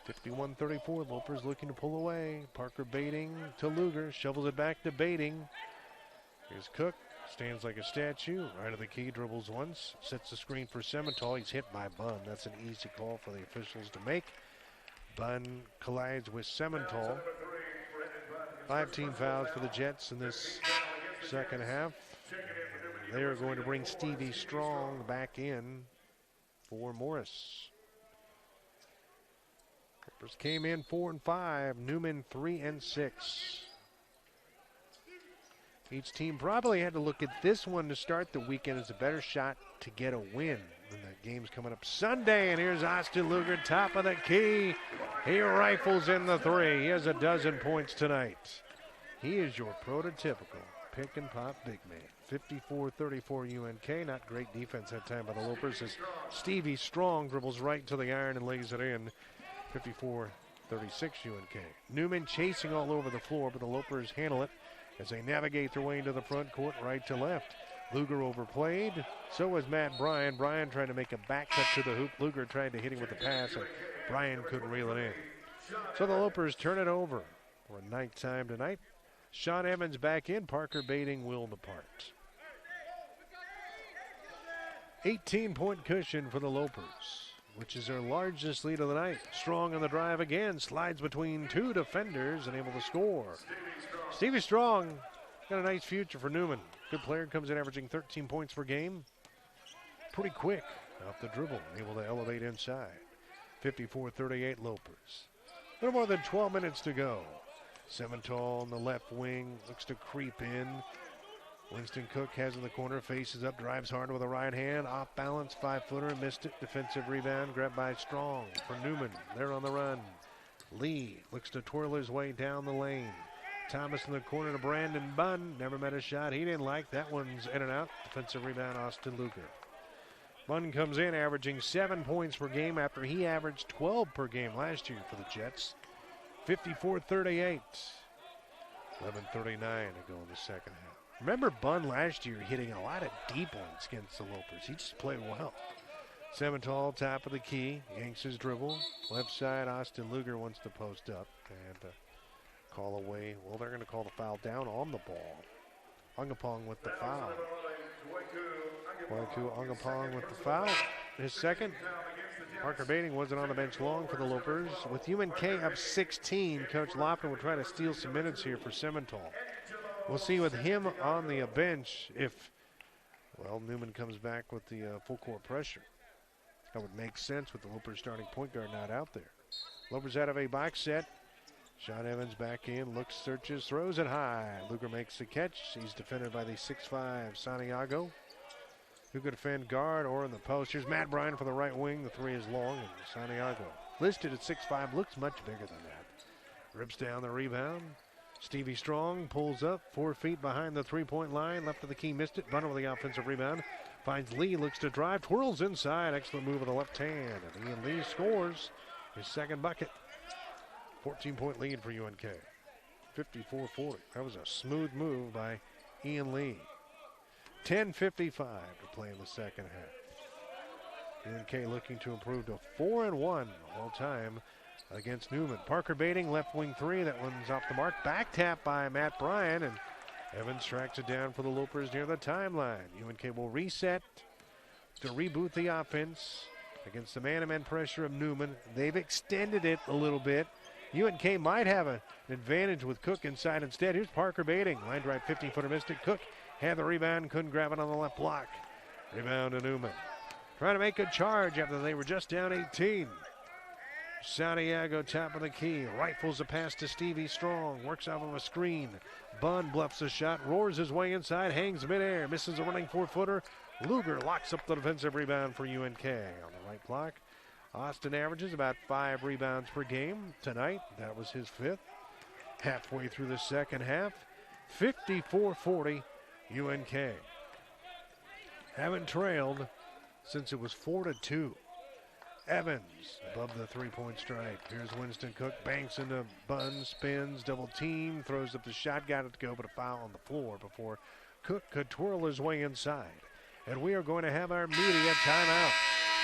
51-34, Lopers looking to pull away. Parker baiting to Luger, shovels it back to baiting. Here's Cook, stands like a statue, right of the key, dribbles once, sets the screen for Simmental. He's hit by Bunn. That's an easy call for the officials to make. Bunn collides with Simmental. 5 team fouls for the Jets in this second half. They are going to bring Stevie Strong back in for Morris. Clippers came in 4 and 5. Newman 3 and 6. Each team probably had to look at this one to start the weekend as a better shot to get a win. And the game's coming up Sunday, and here's Austin Luger, top of the key. He rifles in the 3. He has a dozen points tonight. He is your prototypical pick and pop big man. 54-34 UNK. Not great defense that time by the Lopers as Stevie Strong dribbles right to the iron and lays it in. 54-36 UNK. Newman chasing all over the floor, but the Lopers handle it as they navigate their way into the front court right to left. Luger overplayed. So was Matt Bryan. Bryan trying to make a back cut to the hoop. Luger tried to hit him with the pass, and Bryan couldn't reel it in. So the Lopers turn it over for a night time tonight. Sean Evans back in. Parker baiting Will depart. 18-point cushion for the Lopers, which is their largest lead of the night. Strong on the drive again, slides between 2 defenders and able to score. Stevie Strong got a nice future for Newman. Good player, comes in averaging 13 points per game. Pretty quick off the dribble, able to elevate inside. 54-38 Lopers. A little more than 12 minutes to go. Simmental on the left wing, looks to creep in. Winston Cook has in the corner, faces up, drives hard with a right hand, off balance, 5-footer, missed it. Defensive rebound, grabbed by Strong for Newman. They're on the run. Lee looks to twirl his way down the lane. Thomas in the corner to Brandon Bunn, never met a shot he didn't like. That one's in and out. Defensive rebound, Austin Luger. Bunn comes in averaging 7 points per game after he averaged 12 per game last year for the Jets. 54-38. 11:39 to go in the second half. Remember Bunn last year hitting a lot of deep ones against the Lopers. He just played well. Simmental, top of the key, yanks his dribble. Left side, Austin Luger wants to post up and call away. Well, they're going to call the foul down on the ball. Ungapong with the foul. Waiku Ungapong with the foul. His second. Parker Baiting wasn't on the bench long for the Lopers. With UNK up 16, Coach Lofton will try to steal some minutes here for Simmental. We'll see with him on the bench if, well, Newman comes back with the full court pressure. That would make sense with the Lopers starting point guard not out there. Lopers out of a box set. Sean Evans back in, looks, searches, throws it high. Luger makes the catch. He's defended by the 6'5" Santiago, who could defend guard or in the post. Here's Matt Bryan for the right wing. The three is long, and Santiago, listed at 6'5", looks much bigger than that. Rips down the rebound. Stevie Strong pulls up 4 feet behind the three-point line. Left of the key, missed it. Bunner with the offensive rebound. Finds Lee, looks to drive, twirls inside. Excellent move with the left hand. And Ian Lee scores his second bucket. 14-point lead for UNK. 54-40. That was a smooth move by Ian Lee. 10:55 to play in the second half. UNK looking to improve to 4-1 all time against Newman. Parker baiting, left wing three. That one's off the mark. Back tap by Matt Bryan, and Evans tracks it down for the Lopers near the timeline. UNK will reset to reboot the offense against the man-to-man pressure of Newman. They've extended it a little bit. UNK might have an advantage with Cook inside instead. Here's Parker baiting. Line drive 50-footer missed it. Cook had the rebound, couldn't grab it on the left block. Rebound to Newman. Trying to make a charge after they were just down 18. Santiago top of the key. Rifles a pass to Stevie Strong. Works off of a screen. Bunn bluffs a shot. Roars his way inside. Hangs midair. Misses a running 4-footer. Luger locks up the defensive rebound for UNK. On the right block, Austin averages about 5 rebounds per game tonight. That was his 5th. Halfway through the second half, 54-40 UNK. Haven't trailed since it was 4-2. Evans above the three-point stripe. Here's Winston Cook, banks into Bunn, spins, double team, throws up the shot, got it to go, but a foul on the floor before Cook could twirl his way inside. And we are going to have our media timeout.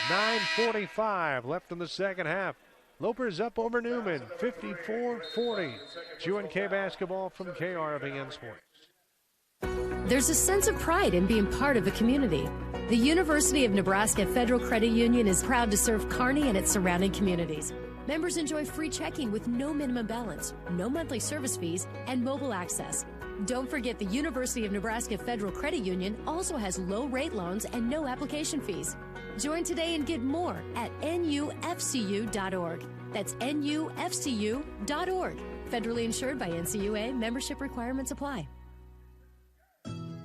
9:45 left in the second half. Lopers up over Newman, 54-40. It's UNK basketball from KRVN Sports. There's a sense of pride in being part of a community. The University of Nebraska Federal Credit Union is proud to serve Kearney and its surrounding communities. Members enjoy free checking with no minimum balance, no monthly service fees, and mobile access. Don't forget the University of Nebraska Federal Credit Union also has low-rate loans and no application fees. Join today and get more at nufcu.org. That's nufcu.org. Federally insured by NCUA. Membership requirements apply.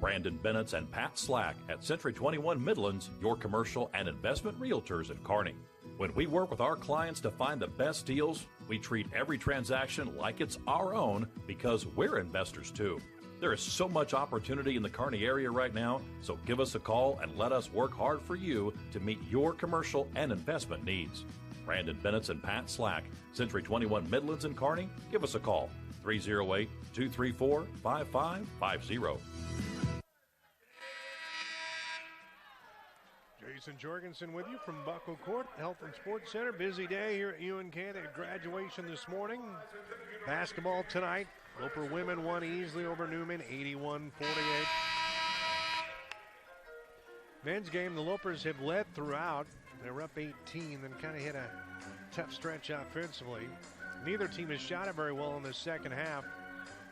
Brandon Bennett's and Pat Slack at Century 21 Midlands, your commercial and investment realtors in Kearney. When we work with our clients to find the best deals, we treat every transaction like it's our own because we're investors too. There is so much opportunity in the Kearney area right now, so give us a call and let us work hard for you to meet your commercial and investment needs. Brandon Bennett's and Pat Slack, Century 21 Midlands in Kearney. Give us a call, 308-234-5550. Jason Jorgensen with you from Buckle Court Health and Sports Center. Busy day here at UNK. They had graduation this morning. Basketball tonight. Loper women won easily over Newman, 81-48. Men's game, the Lopers have led throughout. They were up 18, then kind of hit a tough stretch offensively. Neither team has shot it very well in the second half.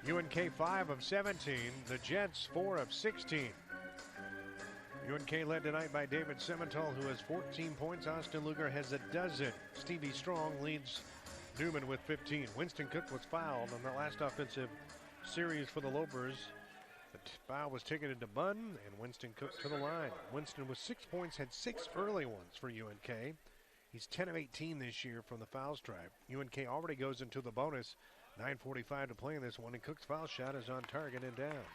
UNK 5 of 17. The Jets 4 of 16. UNK led tonight by David Semental, who has 14 points. Austin Luger has a dozen. Stevie Strong leads Newman with 15. Winston Cook was fouled on the last offensive series for the Lopers. The foul was ticketed to Bunn, and Winston Cook to the line. Winston with 6 points, had 6 early ones for UNK. He's 10 of 18 this year from the foul stripe. UNK already goes into the bonus. 9:45 to play in this one, and Cook's foul shot is on target and down.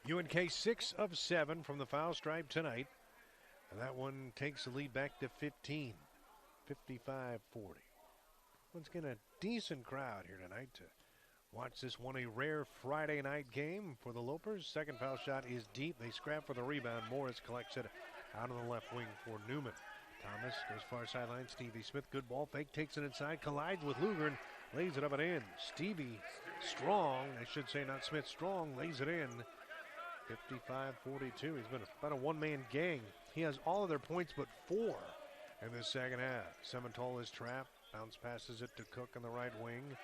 UNK 6 of 7 from the foul stripe tonight. And that one takes the lead back to 15. 55-40. Let's get a decent crowd here tonight to watch this one, a rare Friday night game for the Lopers. Second foul shot is deep. They scrap for the rebound. Morris collects it out on the left wing for Newman. Thomas goes far sideline. Stevie Smith, good ball fake, takes it inside, collides with Luger and lays it up and in. Stevie Strong, I should say not Smith, Strong lays it in. 55-42. He's been about a one-man gang. He has all of their points but 4 in the second half. Semental is trapped. Bounce passes it to Cook on the right wing.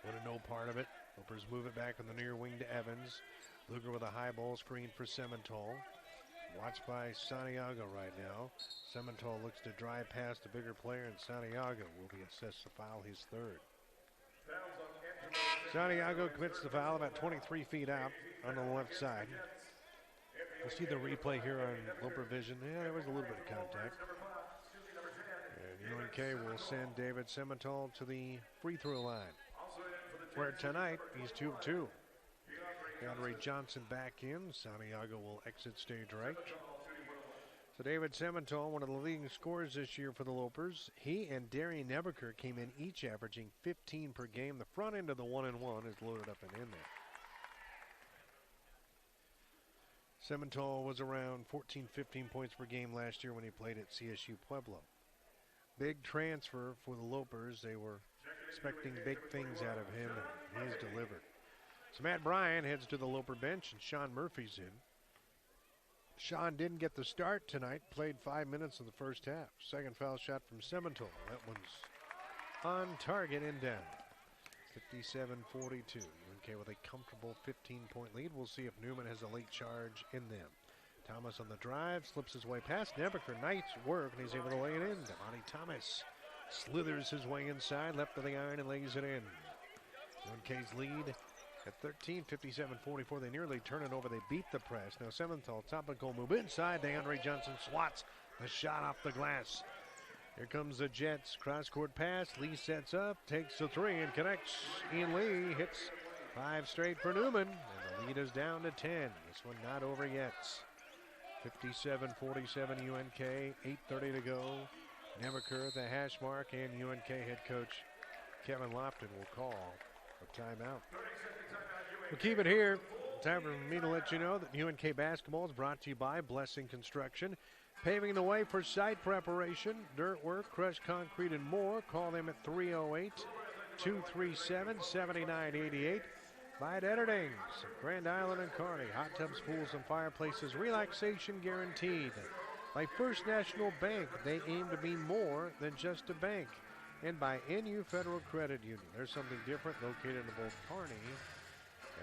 Wanted no part of it. Lopers move it back on the near wing to Evans. Luger with a high ball screen for Semental. Watched by Santiago right now. Semental looks to drive past the bigger player, and Santiago will be assessed the foul, his third. Santiago commits the foul about 23 feet out on the left side. We'll see the replay here on Loper Vision. Yeah, there was a little bit of contact. And UNK will send David Semental to the free throw line, where tonight he's 2 of 2. Andre Johnson back in. Santiago will exit stage right. So David Semental, one of the leading scorers this year for the Lopers. He and Darian Nebaker came in each averaging 15 per game. The front end of the 1-and-1 is loaded up and in there. Semental was around 14, 15 points per game last year when he played at CSU Pueblo. Big transfer for the Lopers. They were expecting big things out of him, and he has delivered. So Matt Bryan heads to the Loper bench, and Sean Murphy's in. Sean didn't get the start tonight, played 5 minutes in the first half. Second foul shot from Semental. That one's on target and down. 57-42. UNK with a comfortable 15-point lead. We'll see if Newman has a late charge in them. Thomas on the drive, slips his way past Nebaker. Nice work, and he's able to lay it in. Devontae Thomas slithers his way inside, left of the iron, and lays it in. UNK's lead at 13, 57-44. They nearly turn it over. They beat the press. Now Semental, top of goal, move inside. DeAndre Johnson swats the shot off the glass. Here comes the Jets. Cross-court pass. Lee sets up, takes the three, and connects. Ian Lee hits 5 straight for Newman, and the lead is down to 10. This one not over yet. 57-47 UNK, 8:30 to go. Nebaker at the hash mark, and UNK head coach Kevin Lofton will call a timeout. We'll keep it here. Time for me to let you know that UNK basketball is brought to you by Blessing Construction, paving the way for site preparation, dirt work, crushed concrete, and more. Call them at 308-237-7988. By Etterdings, Grand Island and Kearney, hot tubs, pools, and fireplaces, relaxation guaranteed. By First National Bank, they aim to be more than just a bank. And by NU Federal Credit Union, there's something different, located in both Kearney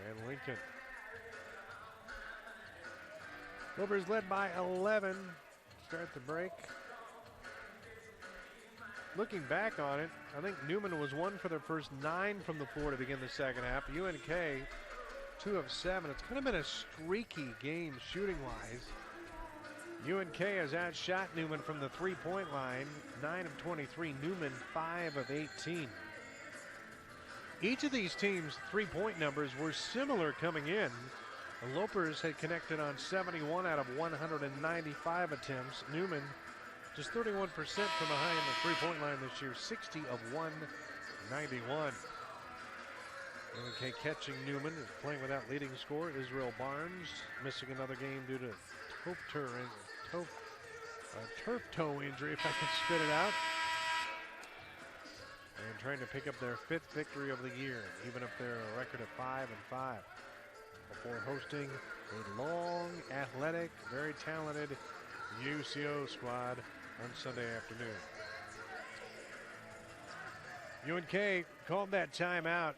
and Lincoln. Lopers led by 11. Start the break. Looking back on it, I think Newman was 1 for their first 9 from the floor to begin the second half. UNK, 2 of 7. It's kind of been a streaky game shooting-wise. UNK has outshot Newman from the three-point line, 9 of 23. Newman, 5 of 18. Each of these teams' three-point numbers were similar coming in. The Lopers had connected on 71 out of 195 attempts. Newman just 31% from behind the three-point line this year, 60 of 191. UNK catching Newman is playing without leading scorer Israel Barnes, missing another game due to turf toe injury, if I can spit it out. And trying to pick up their 5th victory of the year, even up their record of 5-5. Before hosting a long, athletic, very talented UCO squad on Sunday afternoon. UNK called that timeout.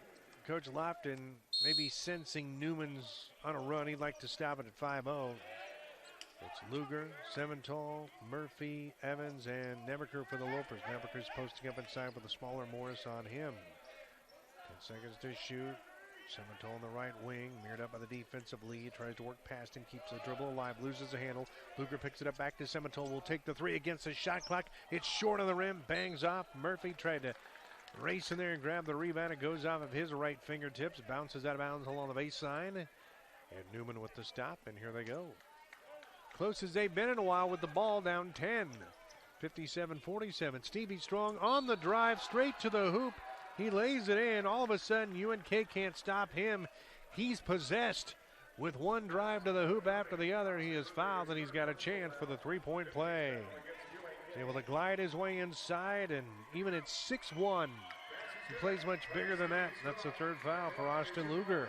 Coach Lofton maybe sensing Newman's on a run. He'd like to stop it at 5-0. It's Luger, Semental, Murphy, Evans, and Nebaker for the Lopers. Nebaker's posting up inside with a smaller Morris on him. 10 seconds to shoot. Semental on the right wing, mirrored up by the defensive lead, tries to work past him, keeps the dribble alive, loses the handle. Luger picks it up back to Semental, will take the three against the shot clock. It's short of the rim, bangs off. Murphy tried to race in there and grab the rebound. It goes off of his right fingertips, bounces out of bounds along the baseline. And Newman with the stop, and here they go. Close as they've been in a while with the ball, down 10. 57-47. Stevie Strong on the drive, straight to the hoop. He lays it in. All of a sudden, UNK can't stop him. He's possessed with one drive to the hoop after the other. He is fouled, and he's got a chance for the three-point play. He's able to glide his way inside, and even at 6'1", he plays much bigger than that. That's the third foul for Austin Luger.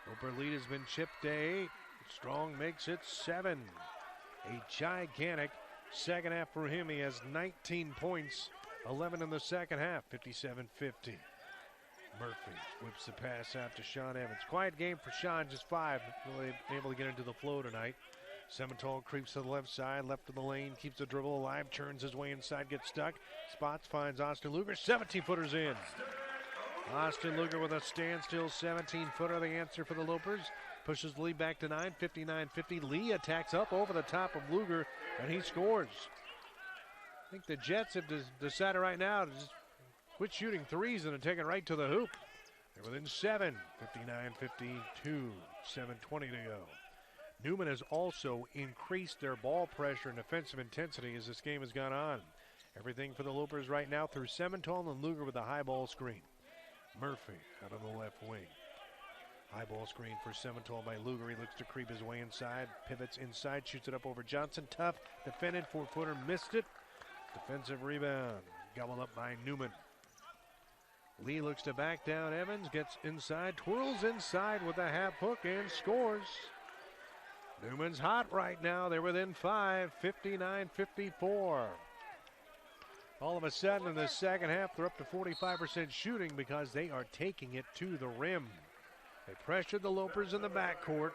Loper lead has been chipped to 8. Strong makes it 7. A gigantic second half for him. He has 19 points, 11 in the second half, 57-50. Murphy whips the pass out to Sean Evans. Quiet game for Sean, just 5. Really able to get into the flow tonight. Semental creeps to the left side, left of the lane, keeps the dribble alive, turns his way inside, gets stuck. Spots, finds Austin Luger, 17-footers in. Austin Luger with a standstill 17-footer, the answer for the Lopers. Pushes the lead back to 9, 59-50. Lee attacks up over the top of Luger, and he scores. I think the Jets have decided right now to just quit shooting threes and take it right to the hoop. They're within 7, 59-52, 7:20 to go. Newman has also increased their ball pressure and defensive intensity as this game has gone on. Everything for the Lopers right now through Semental and Luger with a high ball screen. Murphy out of the left wing. High ball screen for Semental by Luger. He looks to creep his way inside, pivots inside, shoots it up over Johnson. Tough, defended, 4-footer, missed it. Defensive rebound, gobbled up by Newman. Lee looks to back down Evans, gets inside, twirls inside with a half hook and scores. Newman's hot right now. They're within 5, 59-54. All of a sudden in the second half, they're up to 45% shooting because they are taking it to the rim. They pressured the Lopers in the backcourt.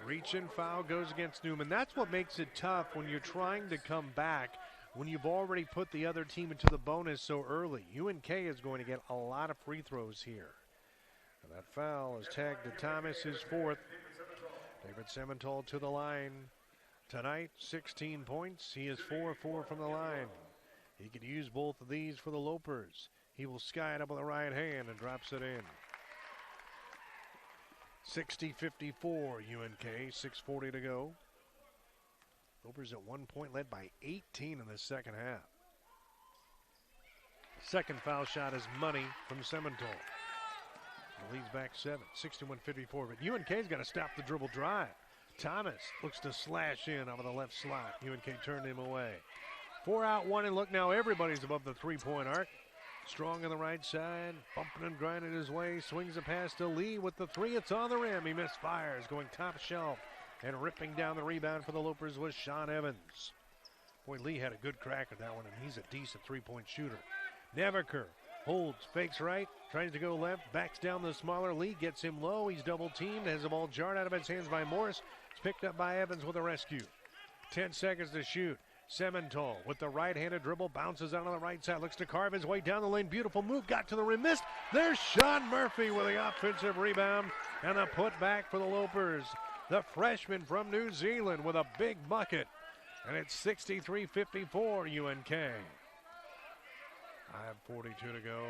Reach and foul goes against Newman. That's what makes it tough when you're trying to come back when you've already put the other team into the bonus so early. UNK is going to get a lot of free throws here. And that foul is tagged to Thomas, his 4th. David Semental to the line tonight, 16 points. He is 4-4 from the line. He could use both of these for the Lopers. He will sky it up with the right hand and drops it in. 60-54 UNK, 6:40 to go. Lopers at 1 point, led by 18 in the second half. Second foul shot is money from Semental. He leads back 7, 61-54. But UNK's got to stop the dribble drive. Thomas looks to slash in over the left slot. UNK turned him away. 4 out, 1 and look now. Everybody's above the 3-point arc. Strong on the right side, bumping and grinding his way. Swings a pass to Lee with the 3. It's on the rim. He misfires, going top shelf. And ripping down the rebound for the Lopers was Sean Evans. Boy, Lee had a good crack at that one, and he's a decent 3-point shooter. Nevaker holds, fakes right, tries to go left, backs down the smaller Lee, gets him low. He's double teamed, has the ball jarred out of his hands by Morris. It's picked up by Evans with a rescue. 10 seconds to shoot. Semental with the right-handed dribble, bounces out on the right side, looks to carve his way down the lane. Beautiful move, got to the rim, missed. There's Sean Murphy with the offensive rebound and a putback for the Lopers. The freshman from New Zealand with a big bucket. And it's 63-54 UNK. 5:42 to go.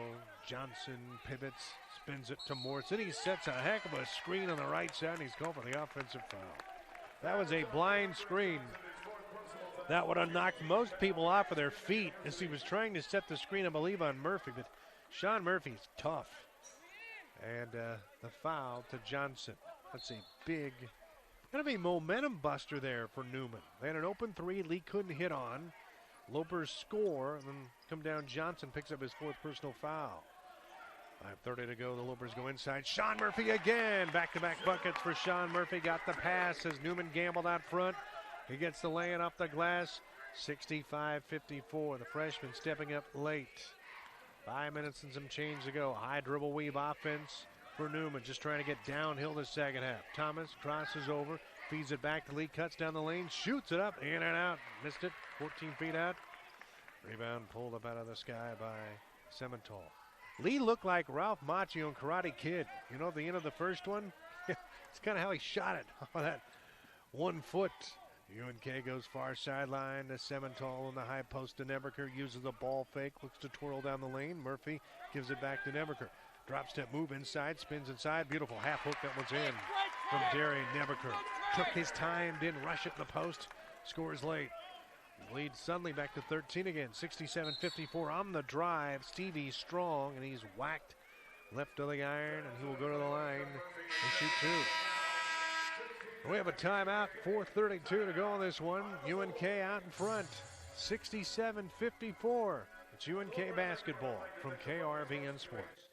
Johnson pivots, spins it to Morris. Then he sets a heck of a screen on the right side, and he's called for the offensive foul. That was a blind screen. That would have knocked most people off of their feet as he was trying to set the screen, I believe, on Murphy. But Sean Murphy's tough. And the foul to Johnson. That's a big, kind of a momentum buster there for Newman. They had an open 3, Lee couldn't hit on. Lopers score, and then come down. Johnson picks up his 4th personal foul. 5:30 to go. The Lopers go inside. Sean Murphy again. Back-to-back buckets for Sean Murphy. Got the pass as Newman gambled out front. He gets the lay-in off the glass. 65-54. The freshman stepping up late. 5 minutes and some change to go. High dribble weave offense for Newman. Just trying to get downhill the second half. Thomas crosses over. Feeds it back to Lee. Cuts down the lane. Shoots it up. In and out. Missed it. 14 feet out. Rebound pulled up out of the sky by Semental. Lee looked like Ralph Macchio in Karate Kid. You know, at the end of the first one? It's kind of how he shot it. That 1 foot. UNK goes far sideline to Semental in the high post to Nebaker. Uses a ball fake. Looks to twirl down the lane. Murphy gives it back to Nebaker. Drop step move inside. Spins inside. Beautiful half hook. That one's in from Darian Nebaker. Took his time. Didn't rush it in the post. Scores late. Leads suddenly back to 13 again. 67-54 on the drive. Stevie Strong, and he's whacked left of the iron, and he will go to the line and shoot 2. We have a timeout. 4:32 to go on this one. UNK out in front. 67-54. It's UNK basketball from KRVN Sports.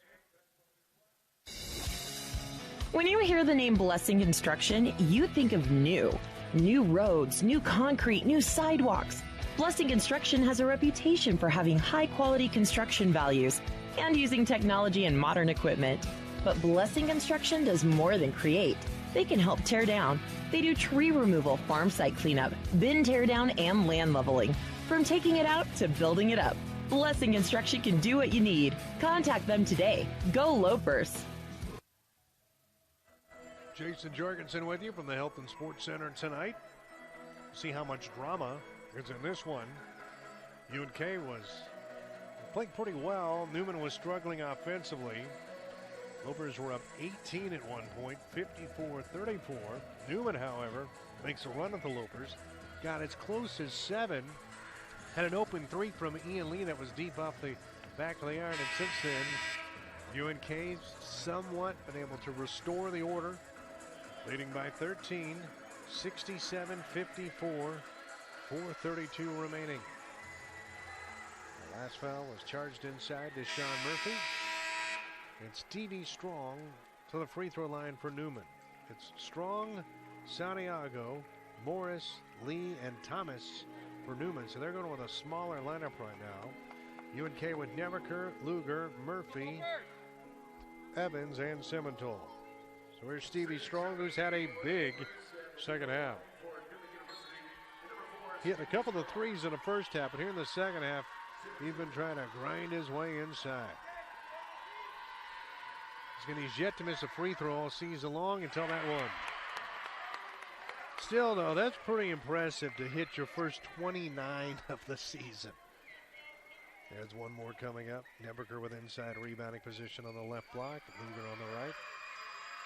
When you hear the name Blessing Construction, you think of new. New roads, new concrete, new sidewalks. Blessing Construction has a reputation for having high-quality construction values. and using technology and modern equipment. But Blessing Construction does more than create. They can help tear down. They do tree removal, farm site cleanup, bin tear down, and land leveling. From taking it out to building it up, Blessing Construction can do what you need. Contact them today. Go Lopers. Jason Jorgensen with you from the Health and Sports Center tonight. See how much drama is in this one. UNK was playing pretty well. Newman was struggling offensively. Lopers were up 18 at one point, 54-34. Newman, however, makes a run at the Lopers. Got as close as 7. Had an open 3 from Ian Lee that was deep off the back of the iron. And since then, UNK's somewhat been able to restore the order. Leading by 13, 67-54, 4:32 remaining. The last foul was charged inside to Sean Murphy. And Stevie Strong to the free throw line for Newman. It's Strong, Santiago, Morris, Lee, and Thomas for Newman. So they're going with a smaller lineup right now. UNK with Neverker, Luger, Murphy, Evans, and Simmental. So here's Stevie Strong, who's had a big second half. He hit a couple of threes in the first half, but here in the second half, he's been trying to grind his way inside. He's yet to miss a free throw all season long until that one. Still, though, that's pretty impressive to hit your first 29 of the season. There's one more coming up. Neberker with inside rebounding position on the left block. Luger on the right.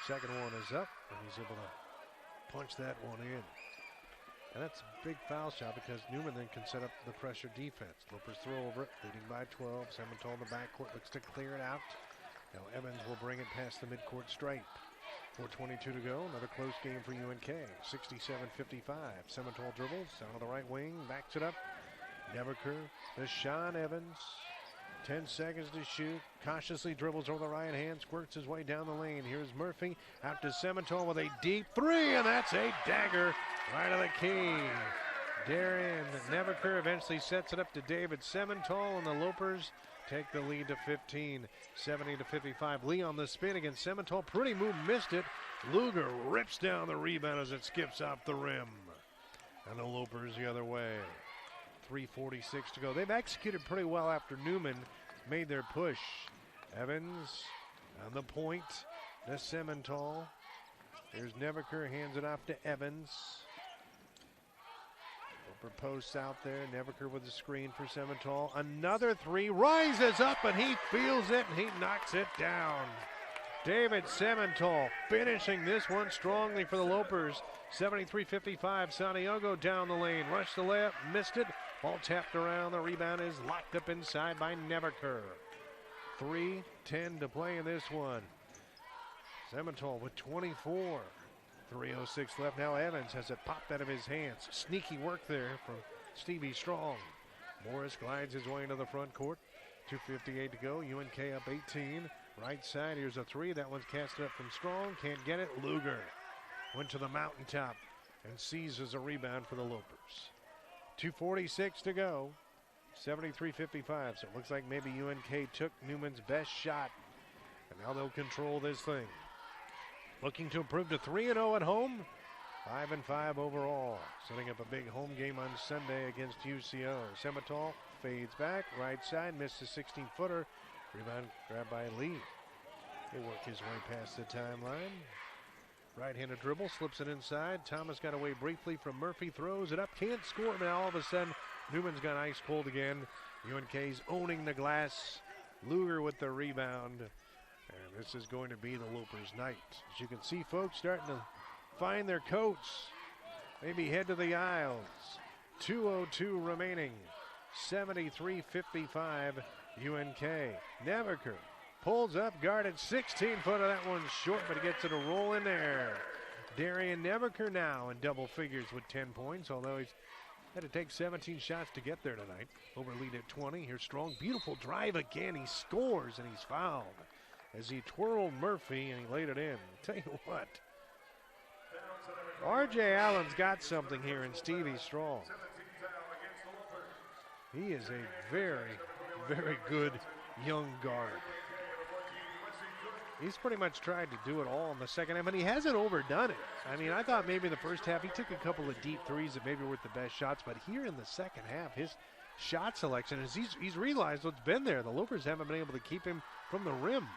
Second one is up, and he's able to punch that one in. And that's a big foul shot because Newman then can set up the pressure defense. Lopers throw over it, leading by 12. Simmental in the backcourt looks to clear it out. Now Evans will bring it past the midcourt stripe. 4:22 to go. Another close game for UNK. 67-55. Simmental dribbles down to the right wing, backs it up. Neverker to Sean Evans. 10 seconds to shoot. Cautiously dribbles over the right hand, squirts his way down the lane. Here's Murphy out to Simmental with a deep 3, and that's a dagger right of the key. Darian Neverker eventually sets it up to David Simmental, and the Lopers take the lead to 15, 70-55. Lee on the spin against Simmental. Pretty move, missed it. Luger rips down the rebound as it skips off the rim. And the Lopers the other way. 3:46 to go. They've executed pretty well after Newman made their push. Evans on the point to Simmental. Here's Neverker, hands it off to Evans. Loper posts out there. Neverker with the screen for Simmental. Another 3, rises up and he feels it and he knocks it down. David Simmental finishing this one strongly for the Lopers. 73-55. Santiago down the lane. Rushed the layup, missed it. Ball tapped around. The rebound is locked up inside by Neverker. 3:10 to play in this one. Simmental with 24. 3:06 left. Now Evans has it popped out of his hands. Sneaky work there from Stevie Strong. Morris glides his way into the front court. 2:58 to go. UNK up 18. Right side, here's a 3. That one's casted up from Strong. Can't get it. Luger went to the mountaintop and seizes a rebound for the Lopers. 2:46 to go. 73-55. So it looks like maybe UNK took Newman's best shot. And now they'll control this thing. Looking to improve to 3-0 at home. 5-5 overall. Setting up a big home game on Sunday against UCO. Simmental fades back. Right side. Missed a 16-footer. Rebound grabbed by Lee. He'll work his way past the timeline. Right-handed dribble, slips it inside. Thomas got away briefly from Murphy, throws it up, can't score. Now all of a sudden, Newman's got ice cold again. UNK's owning the glass. Luger with the rebound. And this is going to be the Lopers' night. As you can see, folks starting to find their coats. Maybe head to the aisles. 2:02 remaining. 73-55 UNK. Neverker pulls up, guarded 16-footer. That one's short, but he gets it a roll in there. Darian Neverker now in double figures with 10 points, although he's had to take 17 shots to get there tonight. Over lead at 20. Here's Strong. Beautiful drive again. He scores, and he's fouled as he twirled Murphy, and he laid it in. I'll tell you what. R.J. Allen's got something here in Stevie Strong. He is a very, very good young guard. He's pretty much tried to do it all in the second half, and he hasn't overdone it. I mean, I thought maybe in the first half he took a couple of deep threes that maybe weren't the best shots, but here in the second half, his shot selection is he's realized what's been there. The Lopers haven't been able to keep him from the rim.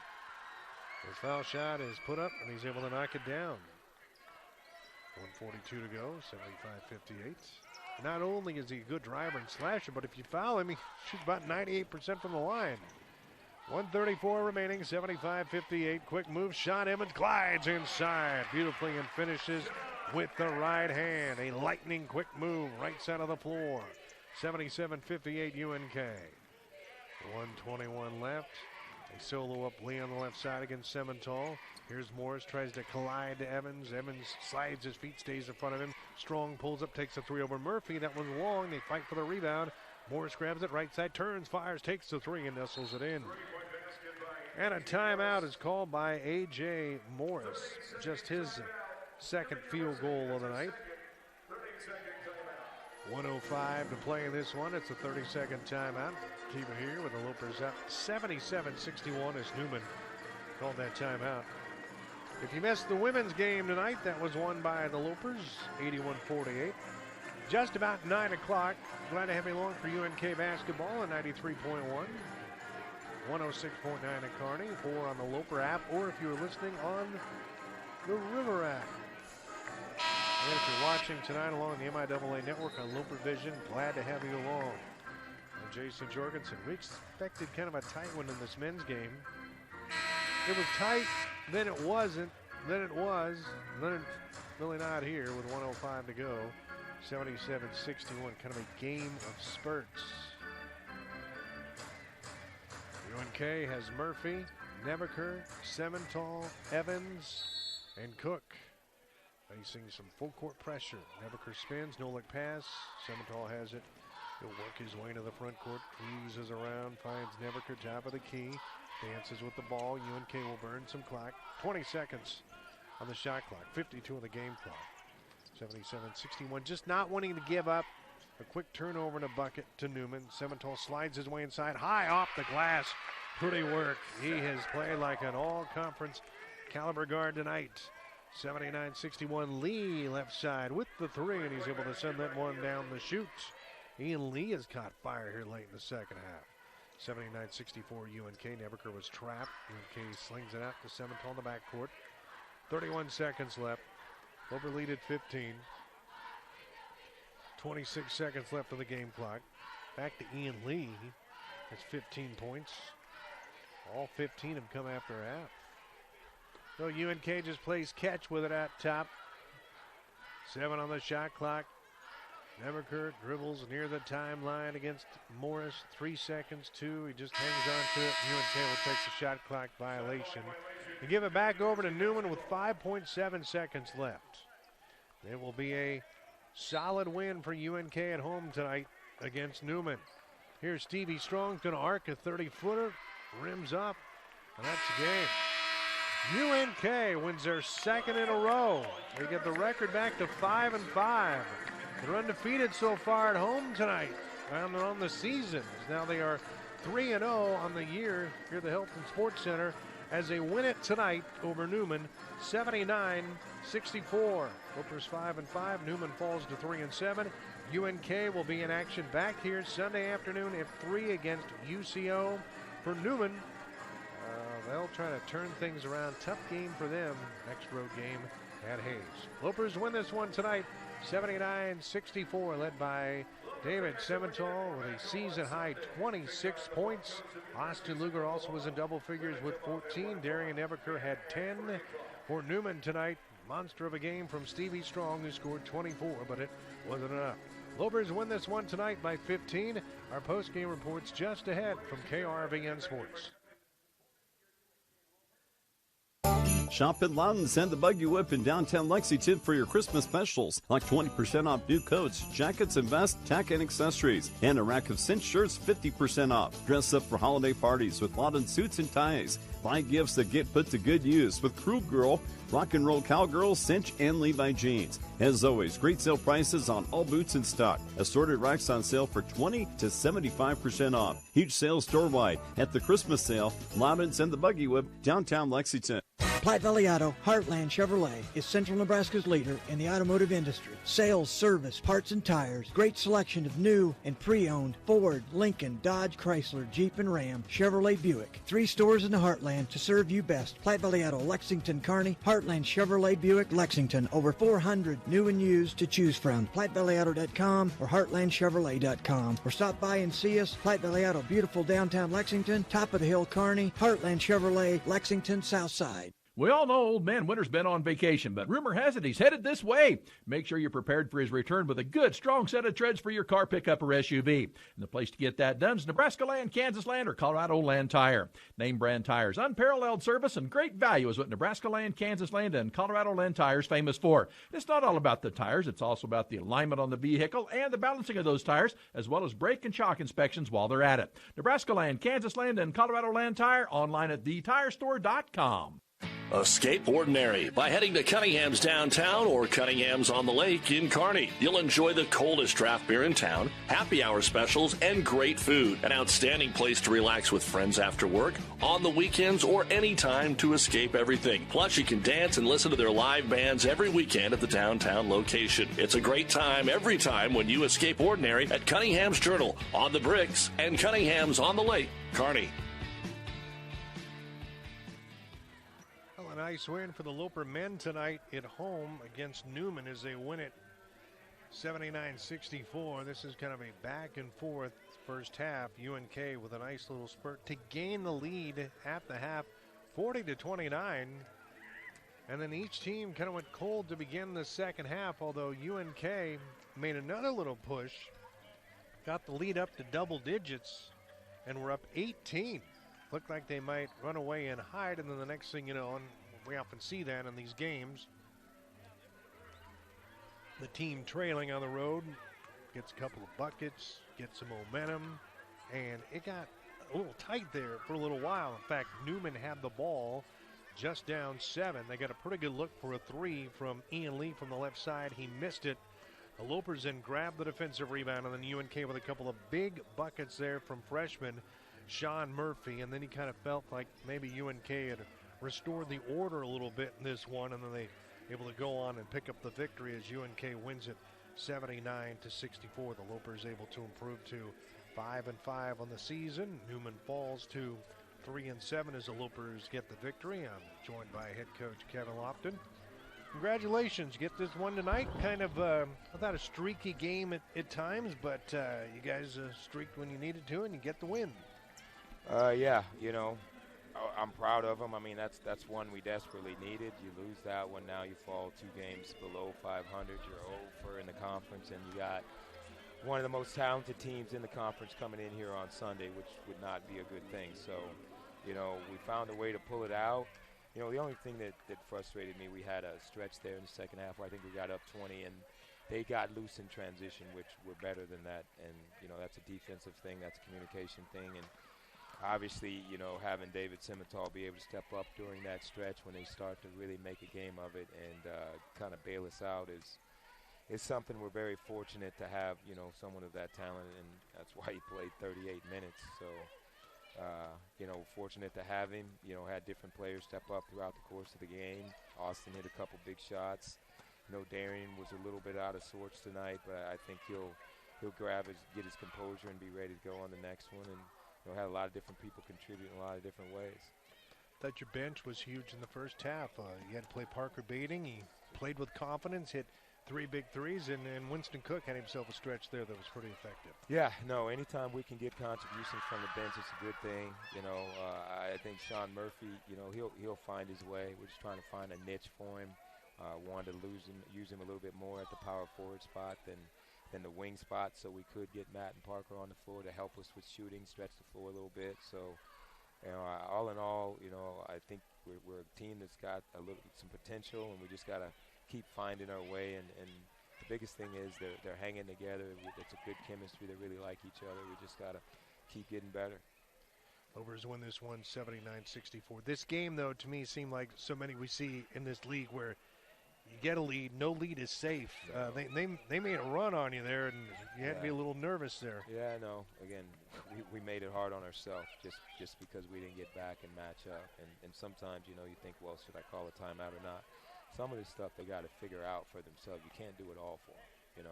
His foul shot is put up, and he's able to knock it down. 1:42 to go, 75-58. Not only is he a good driver and slasher, but if you foul him, he shoots about 98% from the line. 1:34 remaining, 75-58. Quick move shot. Emmons glides inside beautifully and finishes with the right hand. A lightning quick move right side of the floor. 77-58 UNK. 1:21 left. They solo up Lee on the left side against Semental. Here's Morris, tries to collide to Evans. Evans slides his feet, stays in front of him. Strong pulls up, takes a three over Murphy. That one's long. They fight for the rebound. Morris grabs it, right side, turns, fires, takes the three, and nestles it in. And a timeout is called by A.J. Morris. Just his second field goal of the night. 1:05 to play in this one. It's a 30-second timeout. Keep it here with the Lopers up 77-61 as Newman called that timeout. If you missed the women's game tonight, that was won by the Lopers, 81-48. Just about 9 o'clock. Glad to have you along for UNK basketball on 93.1. 106.9 at Kearney, or on the Loper app, or if you're listening on the River app. And if you're watching tonight along the MIAA network on Loper Vision, glad to have you along. I'm Jason Jorgensen. We expected kind of a tight one in this men's game. It was tight, then it wasn't, then it was, then it's really not here with 1:05 to go. 77-61, kind of a game of spurts. UNK has Murphy, Nebaker, Semental, Evans, and Cook. Facing some full court pressure. Nebaker spins, no look pass. Semental has it. He'll work his way to the front court, cruises around, finds Nebaker top of the key, dances with the ball. UNK will burn some clock. 20 seconds on the shot clock, 52 on the game clock. 77-61, just not wanting to give up. A quick turnover and a bucket to Newman. Semental slides his way inside, high off the glass. Pretty work. He has played like an all-conference caliber guard tonight. 79-61, Lee left side with the three, and he's able to send that one down the chute. Ian Lee has caught fire here late in the second half. 79-64 UNK. Nebaker was trapped. UNK slings it out to Semental in the backcourt. 31 seconds left. Loper lead at 15. 26 seconds left on the game clock. Back to Ian Lee. That's 15 points. All 15 have come after half. So UNK just plays catch with it at top. 7 on the shot clock. Nebaker dribbles near the timeline against Morris. 3 seconds, 2. He just hangs on to it. UNK will take the shot clock violation. And give it back over to Newman with 5.7 seconds left. It will be a solid win for UNK at home tonight against Newman. Here's Stevie Strong going to arc a 30-footer. Rims up, and that's the game. UNK wins their second in a row. They get the record back to 5-5. They're undefeated so far at home tonight and on the season. Now they are 3-0 on the year here at the Health and Sports Center as they win it tonight over Newman, 79-64. Lopers 5-5. Newman falls to 3-7. UNK will be in action back here Sunday afternoon at 3 against UCO. For Newman, they'll try to turn things around. Tough game for them. Next road game at Hayes. Lopers win this one tonight, 79-64, led by David Semental with a season-high 26 points. Austin Luger also was in double figures with 14. Darian Nebaker had 10. For Newman tonight, monster of a game from Stevie Strong, who scored 24, but it wasn't enough. Lopers win this one tonight by 15. Our post-game reports just ahead from KRVN Sports. Shop at Loudon's and the Buggy Whip in downtown Lexington for your Christmas specials, like 20% off new coats, jackets and vests, tack and accessories, and a rack of cinch shirts 50% off. Dress up for holiday parties with Loudon suits and ties. Buy gifts that get put to good use with Crew Girl, Rock and Roll Cowgirl, Cinch, and Levi jeans. As always, great sale prices on all boots in stock. Assorted racks on sale for 20 to 75% off. Huge sales store-wide at the Christmas sale, Loudon's and the Buggy Whip, downtown Lexington. Platte Valley Auto, Heartland Chevrolet is Central Nebraska's leader in the automotive industry. Sales, service, parts, and tires. Great selection of new and pre-owned Ford, Lincoln, Dodge, Chrysler, Jeep, and Ram, Chevrolet, Buick. 3 stores in the Heartland to serve you best. Platte Valley Auto, Lexington, Kearney, Heartland Chevrolet, Buick, Lexington. Over 400 new and used to choose from. PlatteValleyAuto.com or HeartlandChevrolet.com. Or stop by and see us. Platte Valley Auto, beautiful downtown Lexington, top of the hill, Kearney, Heartland Chevrolet, Lexington, Southside. We all know Old Man Winter's been on vacation, but rumor has it he's headed this way. Make sure you're prepared for his return with a good, strong set of treads for your car, pickup, or SUV. And the place to get that done is Nebraska Land, Kansas Land, or Colorado Land Tire. Name brand tires, unparalleled service, and great value is what Nebraska Land, Kansas Land, and Colorado Land Tire is famous for. It's not all about the tires. It's also about the alignment on the vehicle and the balancing of those tires, as well as brake and shock inspections while they're at it. Nebraska Land, Kansas Land, and Colorado Land Tire, online at thetirestore.com. Escape ordinary by heading to Cunningham's downtown or Cunningham's on the lake in Kearney. You'll enjoy the coldest draft beer in town, happy hour specials, and great food. An outstanding place to relax with friends after work, on the weekends, or any time to escape everything. Plus, you can dance and listen to their live bands every weekend at the downtown location. It's a great time every time when you escape ordinary at Cunningham's Journal, on the Bricks, and Cunningham's on the Lake, Kearney. Nice win for the Loper men tonight at home against Newman as they win it 79-64. This is kind of a back and forth first half. UNK with a nice little spurt to gain the lead at the half, 40-29. And then each team kind of went cold to begin the second half, although UNK made another little push, got the lead up to double digits, and we're up 18. Looked like they might run away and hide, and then the next thing you know, and we often see that in these games, the team trailing on the road gets a couple of buckets, gets some momentum, and it got a little tight there for a little while. In fact, Newman had the ball just down 7. They got a pretty good look for a 3 from Ian Lee from the left side. He missed it. The Lopers then grabbed the defensive rebound, and then UNK with a couple of big buckets there from freshman Sean Murphy, and then he kind of felt like maybe UNK had restored the order a little bit in this one, and then they able to go on and pick up the victory as UNK wins it 79-64. The Lopers able to improve to 5-5 on the season. Newman falls to 3-7 as the Lopers get the victory. I'm joined by head coach Kevin Lofton. Congratulations, get this one tonight. Kind of, I thought a streaky game at times, but you guys streaked when you needed to, and you get the win. Yeah, you know, I'm proud of them. I mean, that's one we desperately needed. You lose that one, now you fall 2 games below 500. You're over in the conference, and you got one of the most talented teams in the conference coming in here on Sunday, which would not be a good thing. So, you know, we found a way to pull it out. You know, the only thing that frustrated me, we had a stretch there in the second half where I think we got up 20, and they got loose in transition, which were better than that. And, you know, that's a defensive thing. That's a communication thing. And obviously, you know, having David Simmental be able to step up during that stretch when they start to really make a game of it and kind of bail us out is something we're very fortunate to have, you know, someone of that talent, and that's why he played 38 minutes. So, you know, fortunate to have him. You know, had different players step up throughout the course of the game. Austin hit a couple big shots. You know, Darian was a little bit out of sorts tonight, but I think he'll get his composure and be ready to go on the next one. And, you know, had a lot of different people contribute in a lot of different ways. Thought your bench was huge in the first half. You had to play Parker Bating. He played with confidence, hit 3 big threes, and Winston Cook had himself a stretch there that was pretty effective. Yeah, no, anytime we can get contributions from the bench, it's a good thing. You know, I think Sean Murphy, you know, he'll find his way. We're just trying to find a niche for him. Wanted to use him a little bit more at the power forward spot than the wing spot, so we could get Matt and Parker on the floor to help us with shooting, stretch the floor a little bit. So, you know, all in all, you know, I think we're a team that's got some potential, and we just got to keep finding our way. And the biggest thing is they're hanging together. It's a good chemistry. They really like each other. We just got to keep getting better. Lobers win this one 79-64. This game, though, to me seemed like so many we see in this league where you get a lead, no lead is safe. They made a run on you there, and you had to be a little nervous there. Yeah, no. Again, we made it hard on ourselves just because we didn't get back and match up. And sometimes, you think, well, should I call a timeout or not? Some of this stuff they got to figure out for themselves. You can't do it all for them,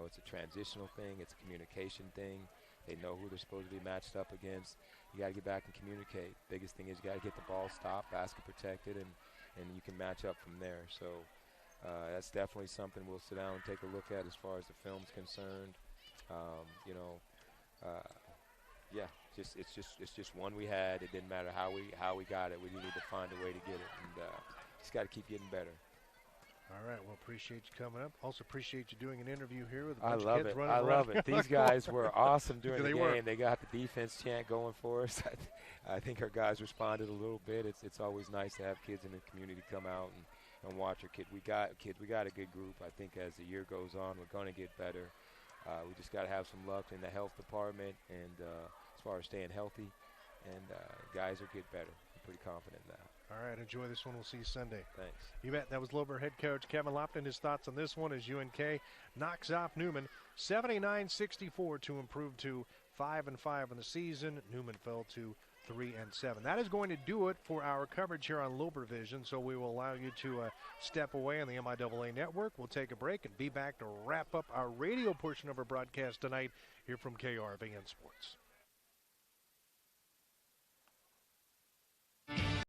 it's a transitional thing. It's a communication thing. They know who they're supposed to be matched up against. You got to get back and communicate. Biggest thing is you got to get the ball stopped, basket protected, and you can match up from there. So that's definitely something we'll sit down and take a look at as far as the film's concerned. It's just one we had. It didn't matter how we got it. We needed to find a way to get it, and just got to keep getting better. All right, well, appreciate you coming up. Also appreciate you doing an interview here with a bunch of kids running I around. love it. These guys were awesome during the Were. game. They got the defense chant going for us. I think our guys responded a little bit. It's always nice to have kids in the community come out and watch our kid. We got a good group. I think as the year goes on, we're going to get better. We just got to have some luck in the health department and as far as staying healthy. And guys will get better. I'm pretty confident in that. All right, enjoy this one. We'll see you Sunday. Thanks. You bet. That was Lober head coach Kevin Lopton. His thoughts on this one as UNK knocks off Newman 79-64 to improve to 5-5 in the season. Newman fell to 3-7. That is going to do it for our coverage here on Lober Vision, so we will allow you to step away on the MIAA network. We'll take a break and be back to wrap up our radio portion of our broadcast tonight here from KRVN Sports.